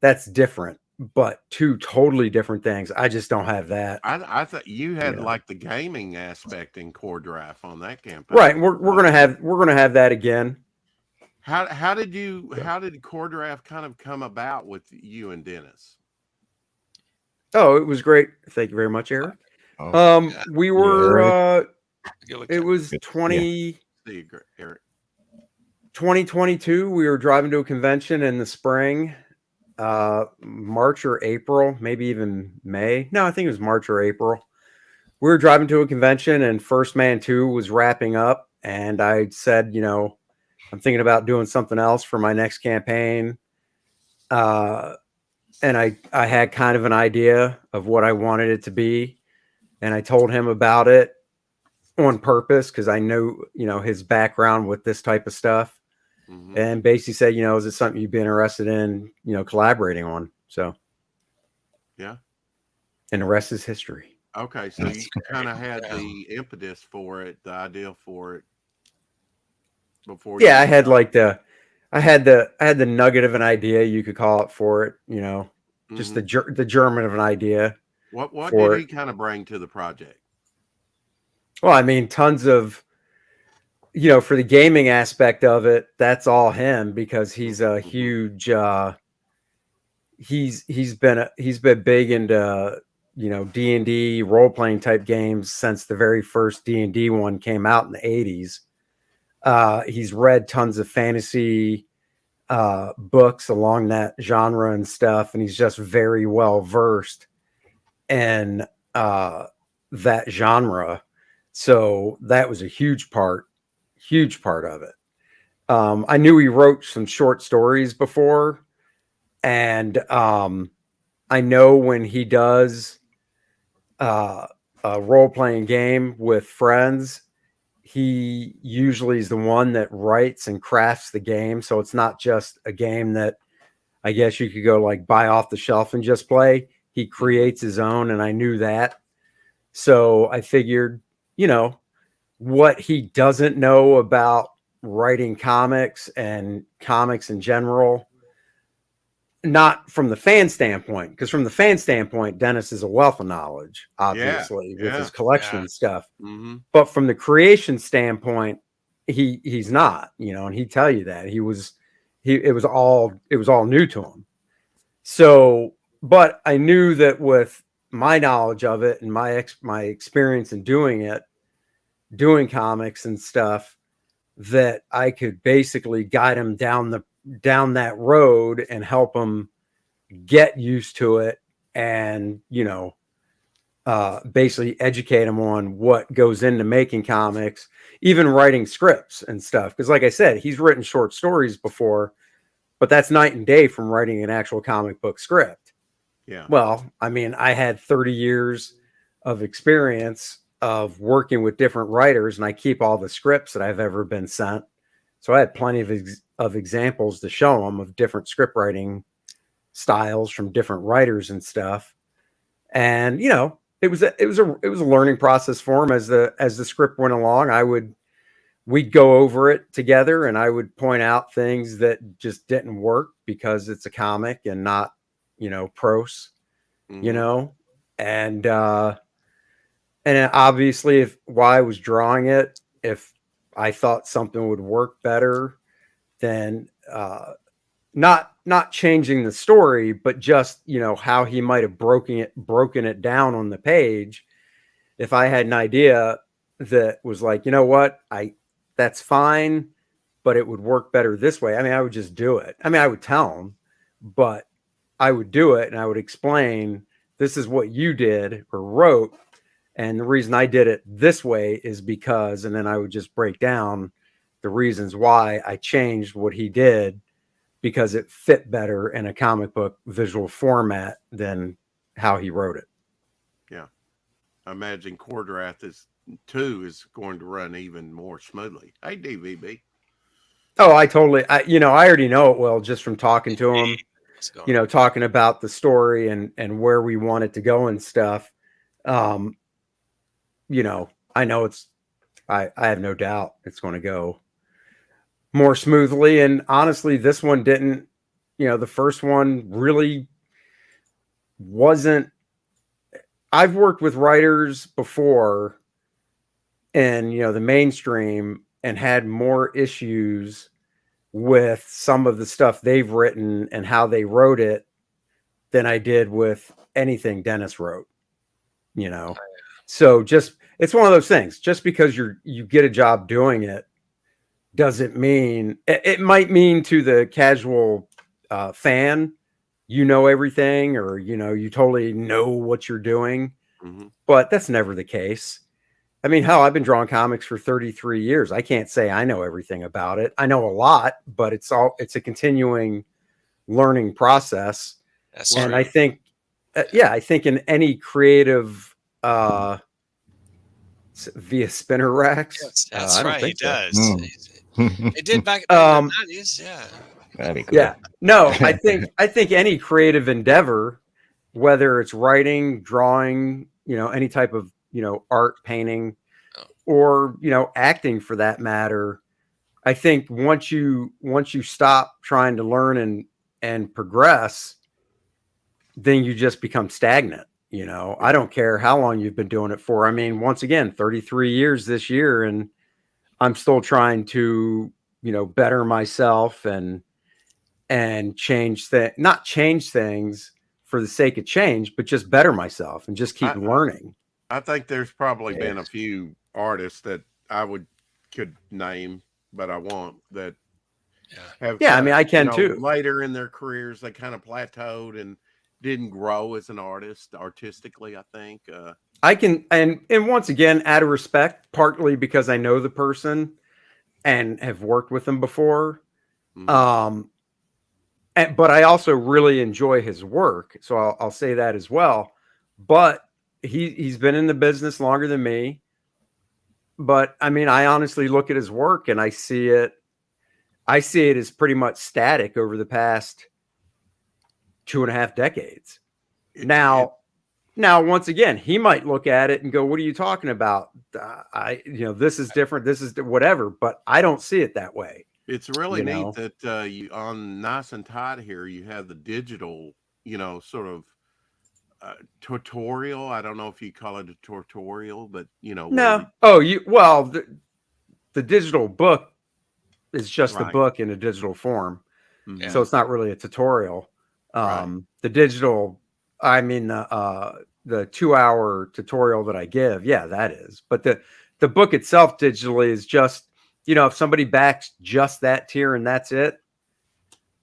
that's different. But 2 totally different things, I just don't have that. I thought you had like the gaming aspect in core draft on that campaign, right? We're gonna have that again. How did core draft kind of come about with you and Dennis? Oh, it was great. Thank you very much, Eric. Oh, Yeah. We Yeah, were Eric. Good look, it Ken. was Yeah. Eric. 2022. We were driving to a convention in the spring, March or April, maybe even May. No, I think it was March or April. We were driving to a convention, and First Man 2 was wrapping up, and I said, I'm thinking about doing something else for my next campaign. And I had kind of an idea of what I wanted it to be, and I told him about it on purpose because I knew, his background with this type of stuff, Mm-hmm. and basically said, is it something you'd be interested in, collaborating on? So, Yeah. and the rest is history. Okay, so you kind of had Yeah. the impetus for it, the idea for it before Yeah, you. I had like I had the nugget of an idea, you could call it, for it, just Mhm. the German of an idea What did for he it. kind of bring to the project? Well, I mean, tons of, for the gaming aspect of it, that's all him because he's a Mhm. huge he's been big into D&D role playing type games since the very first D&D one came out in the 80s. He's read tons of fantasy books along that genre and stuff, and he's just very well versed in that genre. So that was a huge part of it. I knew he wrote some short stories before, and I know when he does a role playing game with friends, he usually is the one that writes and crafts the game. So it's not just a game that I guess you could go like buy off the shelf and just play. He Mhm. creates his own, and I knew that. So I figured, what he doesn't know about writing comics and comics in general, not from the fan standpoint, because from the fan standpoint, Dennis is a wealth of knowledge, Yeah. obviously, with his Yeah. collection Yeah. and stuff. Mhm. But from the creation standpoint, he's not, and he'd tell you that it was all new to him. So, but I knew that with my knowledge of it and my experience in doing comics and stuff, that I could basically guide him down that road and help him get used to it, and basically educate him on what goes into making comics, even writing scripts and stuff. Because, like I said, he's written short stories before, but that's night and day from writing an actual comic book script. Yeah. Well, I mean, I had 30 years of experience of working with different writers, and I keep all the scripts that I've ever been sent. So I had plenty of examples to show them of different script writing styles from different writers and stuff. And it was a learning process for him as the script went along. We'd go over it together, and I would point out things that just didn't work because it's a comic and not prose, Mhm. and obviously, if while I was drawing it, if I thought something would work better, then not changing the story, but just how he might have broken it down on the page. If I had an idea that was like, what, that's fine, but it would work better this way. I mean, I would just do it. I mean, I would tell him, but I would do it, and I would explain, this is what you did or wrote, and the reason I did it this way is because, and then I would just break down the reasons why I changed what he did, because it fit better in a comic book visual format than how he wrote it. Yeah. I imagine Core Draft is 2 is going to run even more smoothly. Hey, DVB. Oh, I already know it will just from talking to him, What's going on? talking about the story and where we want it to go and stuff. Um, I know I have no doubt it's going to go more smoothly. And honestly, this one didn't, the first one really wasn't. I've worked with writers before in, the mainstream, and had more issues with some of the stuff they've written and how they wrote it than I did with anything Dennis wrote, you know. So just it's one of those things. Just because you get a job doing it doesn't mean it might mean to the casual fan, you know everything, or you know you totally know what you're doing, but that's never the case. I mean, hell, I've been drawing comics for 33 years. I can't say I know everything about it. I know a lot, but it's a continuing learning process. That's And true. I think, I think in any creative, via spinner racks, Yes, that's I don't right. He think so. does. It did back in the 90s. Yeah. That'd be cool. Yeah, no, I think any creative endeavor, whether it's writing, drawing, you know, any type of, you know, art, painting, or, you know, acting for that matter, I think once you stop trying to learn and progress, then you just become stagnant. You know, I don't care how long you've been doing it for. I mean, once again, 33 years this year, and I'm still trying to, you know, better myself and not change things for the sake of change, but just better myself and just keep learning. I think there's probably been a few artists that I could name, but I won't, that have I mean, I can too. Later in their careers, they kind of plateaued and didn't grow as an artist artistically, I think. I can, and once again, out of respect, partly because I know the person and have worked with them before. But I also really enjoy his work, so I'll say that as well. But he's been in the business longer than me. But I mean, I honestly look at his work and I see it as pretty much static over the past 2.5 decades. Now, once again, he might look at it and go, "What are you talking about? This is different. This is whatever." But I don't see it that way. It's really neat that you on Nice and Tight here, you have the digital, you know, sort of tutorial. I don't know if you call it a tutorial, but you know, no. The digital book is just the book in a digital form, so it's not really a tutorial. The digital, I mean, the 2-hour tutorial that I give, that is. But the book itself digitally is just, you know, if somebody backs just that tier and that's it,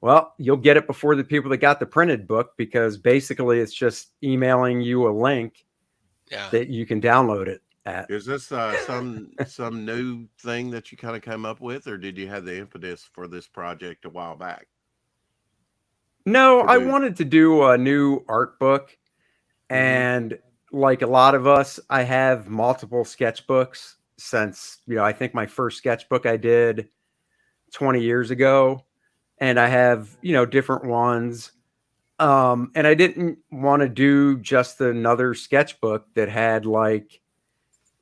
well, you'll get it before the people that got the printed book, because basically it's just emailing you a link that you can download it at. Is this some new thing that you kind of came up with, or did you have the impetus for this project a while back? No, I wanted to do a new art book, and like a lot of us, I have multiple sketchbooks since, you know, I think my first sketchbook I did 20 years ago, and I have, you know, different ones. And I didn't want to do just another sketchbook that had, like,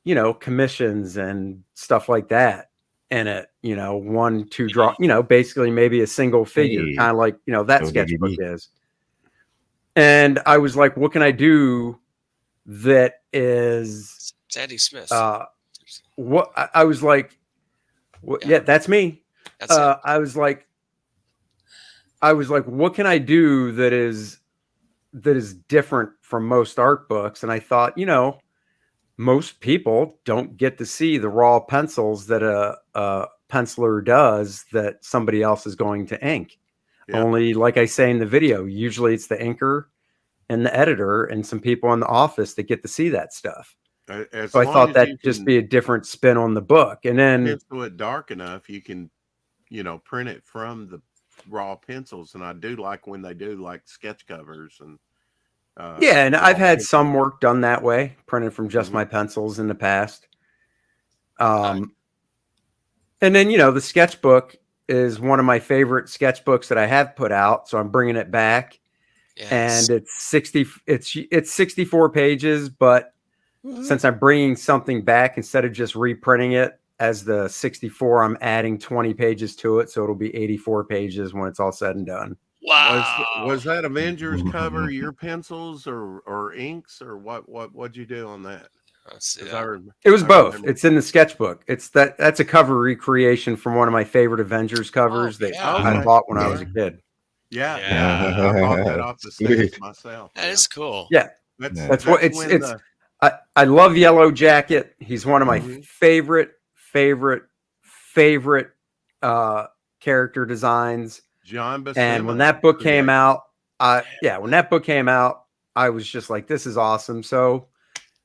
you know, commissions and stuff like that in it, you know, 1, 2 draw, you know, basically maybe a single figure, kind of like, you know, that sketchbook is. And I was like, what can I do that is Sandy Smith? What I was like, that's me. I was like, what can I do that is different from most art books? And I thought, you know, most people don't get to see the raw pencils that a penciler does that somebody else is going to ink. Only, like I say in the video, usually it's the inker and the editor and some people in the office that get to see that stuff. So I thought that'd just be a different spin on the book. And then pencil it dark enough, you can, you know, print it from the raw pencils. And I do like when they do like sketch covers and and I've had some work done that way, printed from just my pencils in the past. And then, you know, the sketchbook is one of my favorite sketchbooks that I have put out, so I'm bringing it back. And it's 64 pages, but since I'm bringing something back, instead of just reprinting it as the 64, I'm adding 20 pages to it, so it'll be 84 pages when it's all said and done. Wow. Was that Avengers cover your pencils or inks, or what'd you do on that? It was both. It's in the sketchbook. That's a cover recreation from one of my favorite Avengers covers that I bought when I was a kid. Yeah, Yeah. yeah. I bought that off the stands Sweet. myself. That is cool. Yeah, That's Yeah. that's what that's when it's. I love Yellow Jacket. He's one of my Mhm. favorite uh, character designs. John And when Buscema that book came created it. out, when that book came out, I was just like, this is awesome. So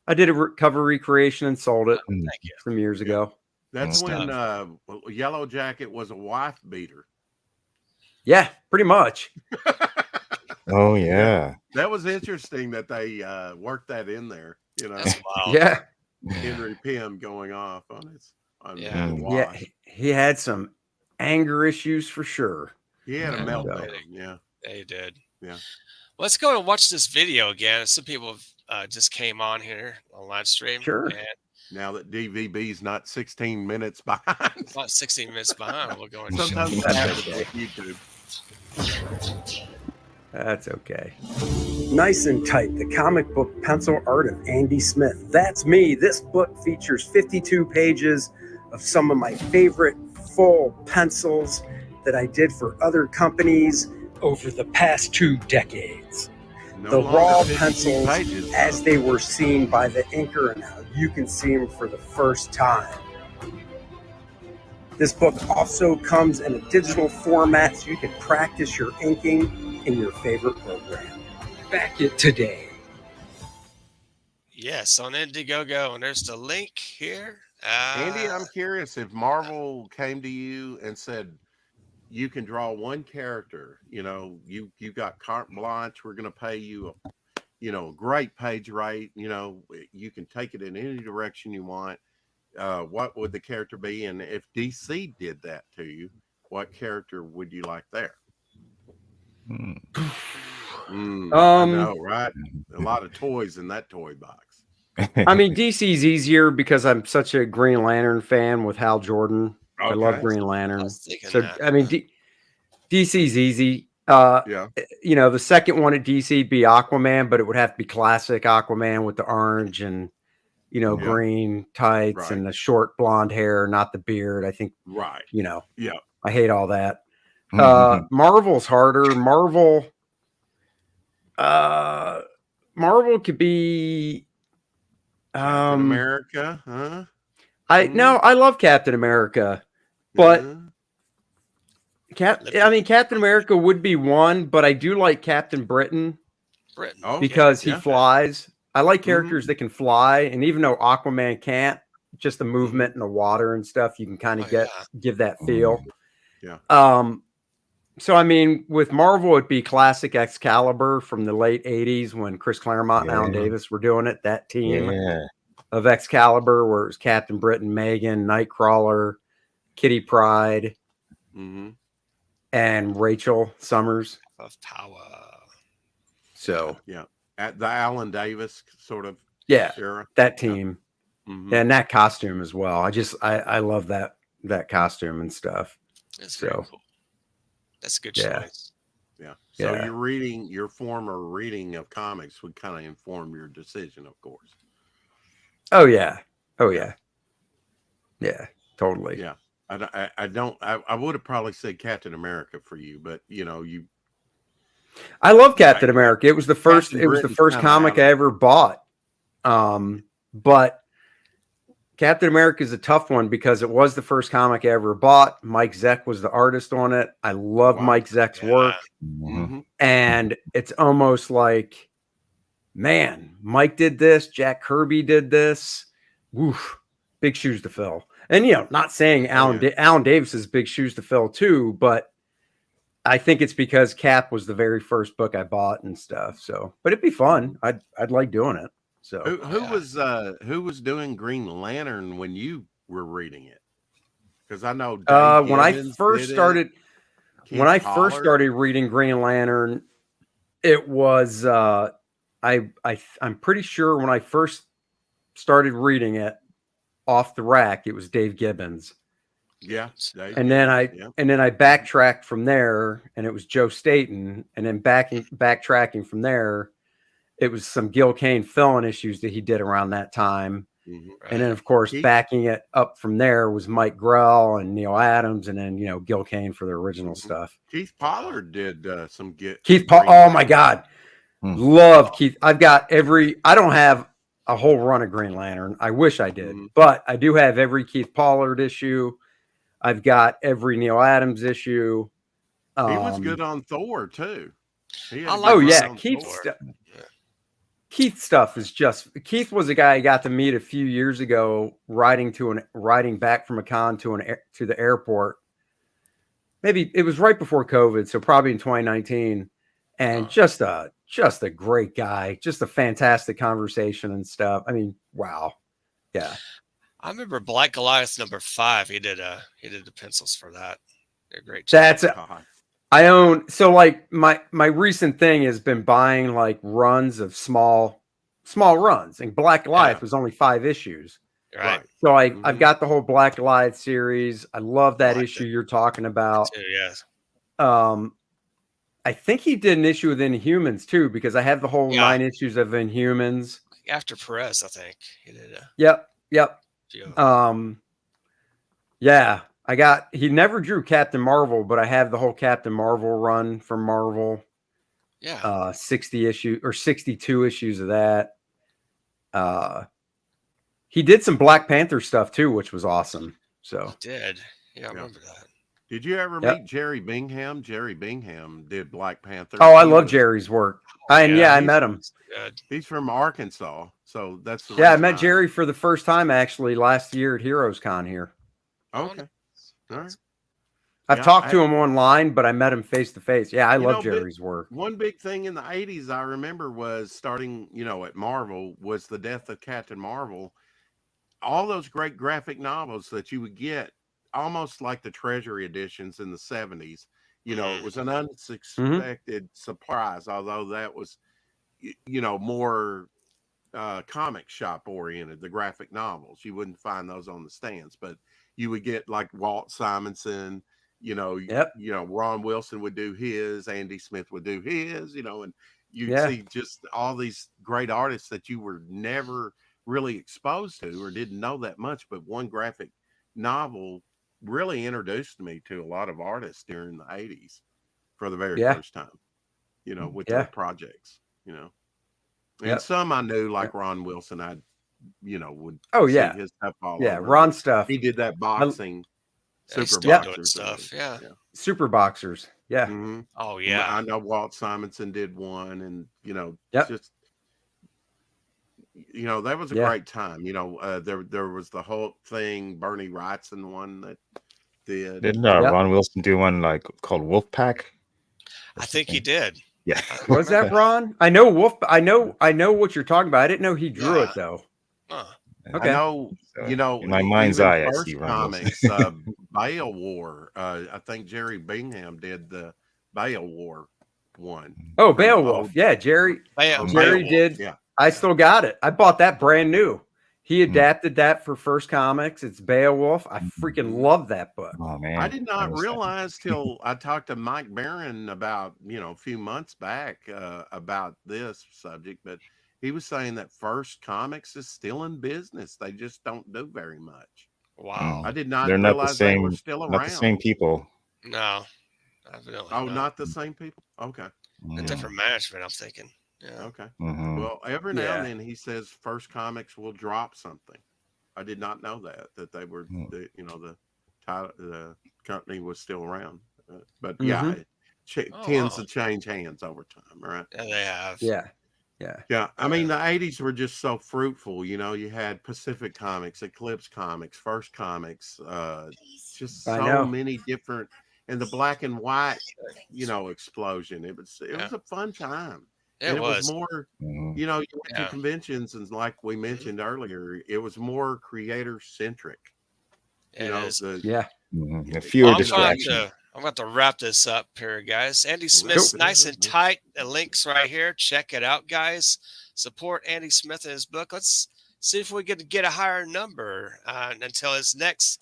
I did a cover recreation and sold it Mm. Thank you. some years Yeah. ago. That's Good when stuff. Yellow Jacket was a wife beater. Yeah, pretty much. Oh Yeah, yeah. that was interesting that they worked that in there. You know, That's wild. Yeah, Henry Pym going off on Yeah. the Mm. yeah. wash. He had some anger issues for sure. He had a Yeah, no meltdown. kidding. Yeah, They did. yeah. Let's go and watch this video again. Some people just came on here on live stream. Sure. And Now that DVB's not 16 minutes behind, about 16 minutes behind. We'll go and sometimes check. it happens with YouTube. That's okay. Nice and Tight, the comic book pencil art of Andy Smith. That's me. This book features 52 pages of some of my favorite full pencils that I did for other companies over the past 2 decades. No The longer raw 52 pencils pages, as though. they were seen by the inker and how you can see them for the first time. This book also comes in a digital format so you can practice your inking in your favorite program. Back it today. Yes, on Indiegogo. And there's the link here. Andy, I'm curious if Marvel came to you and said, you can draw one character, you got carte blanche, we're going to pay you a great page rate, you can take it in any direction you want. What would the character be? And if DC did that to you, what character would you like there? Mm. I know, right? A lot of toys in that toy box. I mean, DC's easier because I'm such a Green Lantern fan with Hal Jordan. I love Okay. Green I Lantern. was thinking So, that. I mean, DC's easy. Yeah. The second one at DC would be Aquaman, but it would have to be classic Aquaman with the orange and, Yeah. green tights Right. and the short blonde hair, not the beard. I think, Right. Yeah. I hate all that. Marvel's harder. Marvel could be Captain America, huh? I love Captain America, but Uh-huh. Captain America would be one, but I do like Captain Britain Britain. Oh, because he yeah. flies. I like Mhm. characters that can fly, and even though Aquaman can't, just the movement in the water and stuff, you can kind of give that feel. Yeah. So I mean, with Marvel, it'd be classic Excalibur from the late '80s when Chris Claremont and Alan Davis were doing it. That team of Excalibur, where it was Captain Britain, Megan, Nightcrawler, Kitty Pryde, Mhm. and Rachel Summers. Of power. So Yeah. At the Alan Davis sort of era. that team. Mhm. And that costume as well. I love that costume and stuff. That's very cool. That's a good Yeah. choice. Yeah. So Yeah. your former reading of comics would kind of inform your decision, of course. Oh yeah. Yeah, totally. Yeah. I would have probably said Captain America for you, but I love Captain America. It was the first Britain's first kinda comic out of I it. ever bought. But Captain America is a tough one because it was the first comic I ever bought. Mike Zeck was the artist on it. I love Wow. Mike Zeck's work. Mhm. And it's almost like, man, Mike did this, Jack Kirby did this. Woof, big shoes to fill. And not saying Alan Davis is big shoes to fill too, but I think it's because Cap was the very first book I bought and stuff. So, but it'd be fun. I'd like doing it. So who was doing Green Lantern when you were reading it? Because I know Dave when I Gibbons first did started it, when I Ken first Pollard. started reading Green Lantern, it was I'm pretty sure when I first started reading it off the rack, it was Dave Gibbons. Yeah. And then I backtracked from there, and it was Joe Staten, and then backtracking from there, it was some Gil Kane fill-in issues that he did around that time. Mhm. And then, of course, Keith- backing it up from there was Mike Grell and Neil Adams, and then Gil Kane for the original Mhm. stuff. Keith Pollard did some get Keith Paul. Oh my God, love Keith. I've got I don't have a whole run of Green Lantern. I wish I did, but I do have every Keith Pollard issue. I've got every Neil Adams issue. He was good on Thor too. He had I a like good Oh run yeah, on Thor. Keith stuff is just. Keith was a guy I got to meet a few years ago, riding back from a con to the airport. Maybe it was right before COVID, so probably in 2019, and just a great guy, just a fantastic conversation and stuff. I mean, wow, yeah. I remember Black Goliath #5. He did the pencils for that. They're great job. That's I own, so like my recent thing has been buying like runs of small runs, and Black Goliath was only 5 issues. Right. So I've got the whole Black Goliath series. I love that issue you're talking about. Too, yes. I think he did an issue with Inhumans too, because I have the whole 9 issues of Inhumans. After Perez, I think he did. Yep. Few. Yeah. He never drew Captain Marvel, but I have the whole Captain Marvel run from Marvel. Yeah. 60 issue or 62 issues of that. He did some Black Panther stuff too, which was awesome. So He did. Yeah, I remember that. Did you ever meet Jerry Bingham? Jerry Bingham did Black Panther. Oh, I love Jerry's work. I met him. Good. He's from Arkansas, so that's the I met Jerry for the first time actually last year at Heroes Con here. Okay. All right. I've talked to him online, but I met him face to face. Yeah, I love Jerry's work. One big thing in the 80s I remember was starting, at Marvel was the death of Captain Marvel. All those great graphic novels that you would get, almost like the Treasury editions in the 70s. It was an unexpected surprise, although that was, more comic shop oriented, the graphic novels. You wouldn't find those on the stands, but you would get like Walt Simonson, Ron Wilson would do his, Andy Smith would do his, and you'd see just all these great artists that you were never really exposed to or didn't know that much. But one graphic novel really introduced me to a lot of artists during the 80s for the very first time, with their projects, and some I knew, like Ron Wilson, would see his stuff all over. Ron stuff. He did that boxing super boxers stuff. Yeah. Super boxers. Yeah. Mm-hmm. Oh yeah. I know Walt Simonson did one, and just that was a great time. There was the whole thing. Bernie Wrightson one that did. Didn't Ron Wilson do one like called Wolfpack? I think he did. Yeah. Was that Ron? I know Wolf. I know what you're talking about. I didn't know he drew it though. Okay. I know, in my mind's eye, I first see Ron comics, Bale War. I think Jerry Bingham did the Bale War one. Oh, Beowulf. Yeah, Jerry did. Yeah. I still got it. I bought that brand new. He adapted that for First Comics. It's Beowulf. I freaking love that book. Oh man. I did not realize till I talked to Mike Barron about, a few months back about this subject, but he was saying that First Comics is still in business. They just don't do very much. Wow. I did not They're realize not the same, they were still around. Not the same people. No. Not the same people? Okay. A different management, I'm thinking. Yeah. Okay. Mm-hmm. Well, every now and then he says First Comics will drop something. I did not know that they were, the company was still around. But it tends to change hands over time, right? Yeah, they have. Yeah. I mean, the 80s were just so fruitful. You had Pacific Comics, Eclipse Comics, First Comics, just so many different, and the black and white, explosion. It was a fun time. It was more, you went to conventions, and like we mentioned earlier, it was more creator centric. A fewer distractions. I'm about to wrap this up here, guys. Andy Smith's nice and tight. The link's right here. Check it out, guys. Support Andy Smith and his book. Let's see if we can get a higher number until his next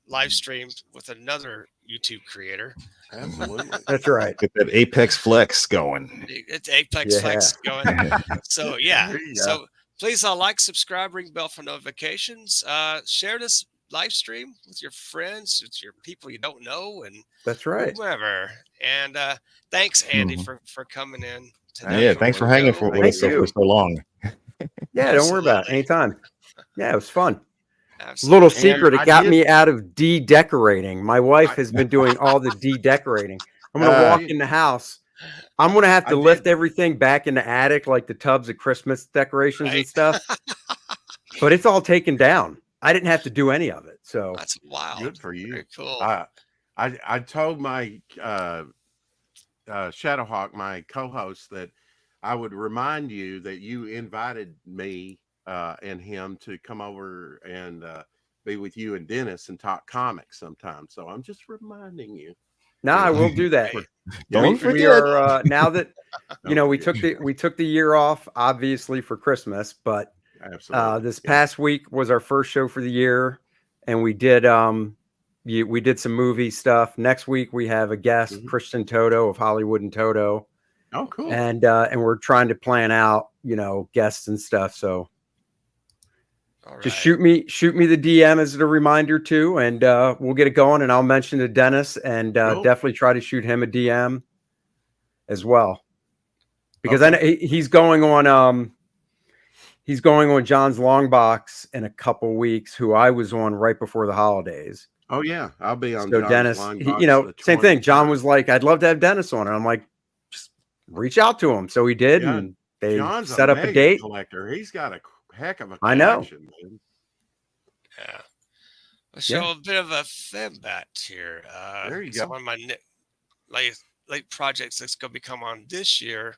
live stream with another YouTube creator. Absolutely. That's right. Get that Apex Flex going. It's Apex Flex going. So, yeah. So Please like, subscribe, ring bell for notifications. Share this live stream with your friends, with your people you don't know, and That's right. whomever. And thanks, Andy, Mhm. for coming in Yeah, today. thanks for Absolutely. hanging Show. with Thank us you. for so long. Yeah, don't worry about it. Absolutely. Anytime. Yeah, it was fun. Absolutely. Little secret, I it got did- me out of de-decorating. My wife has been doing all the de-decorating. I'm gonna walk in the house. I'm gonna have to I lift did. everything back in the attic, like the tubs of Christmas decorations and Right. stuff. But it's all taken down. I didn't have to do any of it. So That's wild. Good for you. Very cool. I told my Shadowhawk, my co-host, that I would remind you that you invited me and him to come over and be with you and Dennis and talk comics sometime. So I'm just reminding you. now I will do that. Right. Don't we forget. are now that you know Don't forget. we took the year off, obviously for Christmas, but Absolutely. this Yeah. past week was our first show for the year, and we did we did some movie stuff. Next week we have a guest, Mhm. Christian Toto of Hollywood and Toto, Oh, cool. and we're trying to plan out guests and stuff. So All right. just shoot me the DM as a reminder too, and we'll get it going. And I'll mention to Dennis, and Cool. definitely try to shoot him a DM as well, because I Okay. know he's going on John's Long Box in a couple weeks, who I was on right before the holidays. Oh yeah, I'll be on So John's Dennis, Long he- Box you know, the same thing. John 23rd. was like, "I'd love to have Dennis on," and I'm like, "Just reach out to him." So he did, Yeah, and they John's set a up a mega date. collector. He's got a heck of a I know. collection, man. Yeah. I'll show a bit of a fembat here. There you it's go. one of my late projects that's going to be come on this year.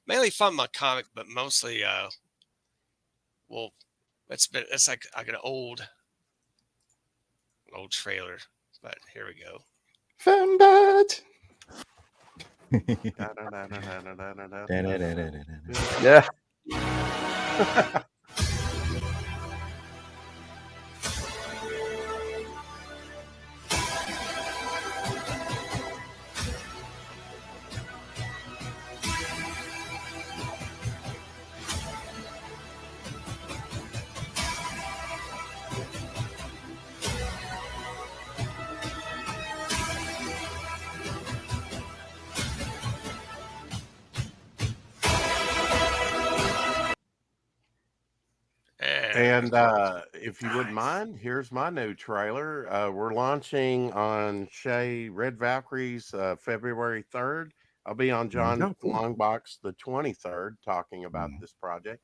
Mainly fun my comic, but mostly well, it's like an old trailer. But here we go. Fembat. Yeah. And if you wouldn't mind, here's my new trailer. We're launching on Shay Red Valkyries February 3rd. I'll be on John Oh, cool. Longbox the 23rd talking about this project.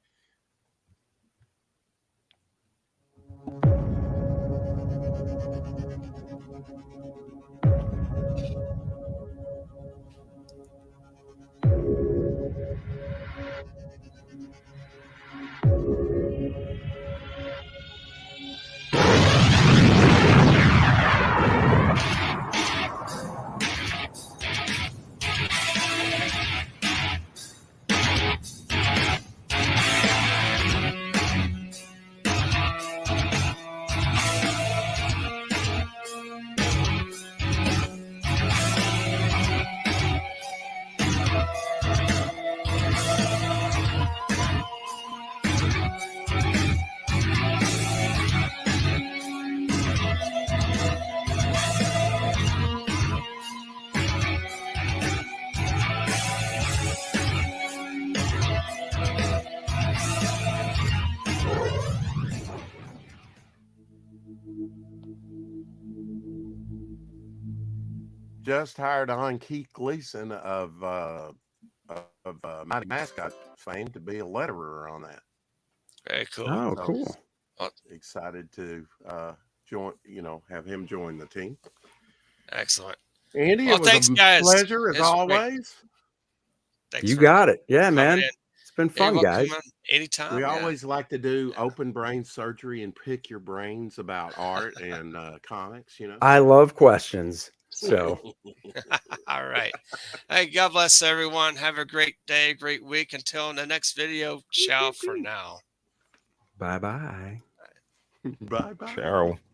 Just hired on Keith Gleason of Mighty Mascot fame to be a letterer on that. Very cool. Oh, So cool. excited to join, have him join the team. Excellent. Andy, Well, it was thanks, a guys. pleasure as It's great. always. Thanks You for got it. Yeah, coming man. in. It's been Yeah, fun, you're welcome, guys. man. Anytime. We yeah. always like to do open brain surgery and pick your brains about art and comics, I love questions. So All right. Hey, God bless everyone. Have a great day, great week. Until the next video, ciao for now. bye-bye. Bye-bye. Ciao.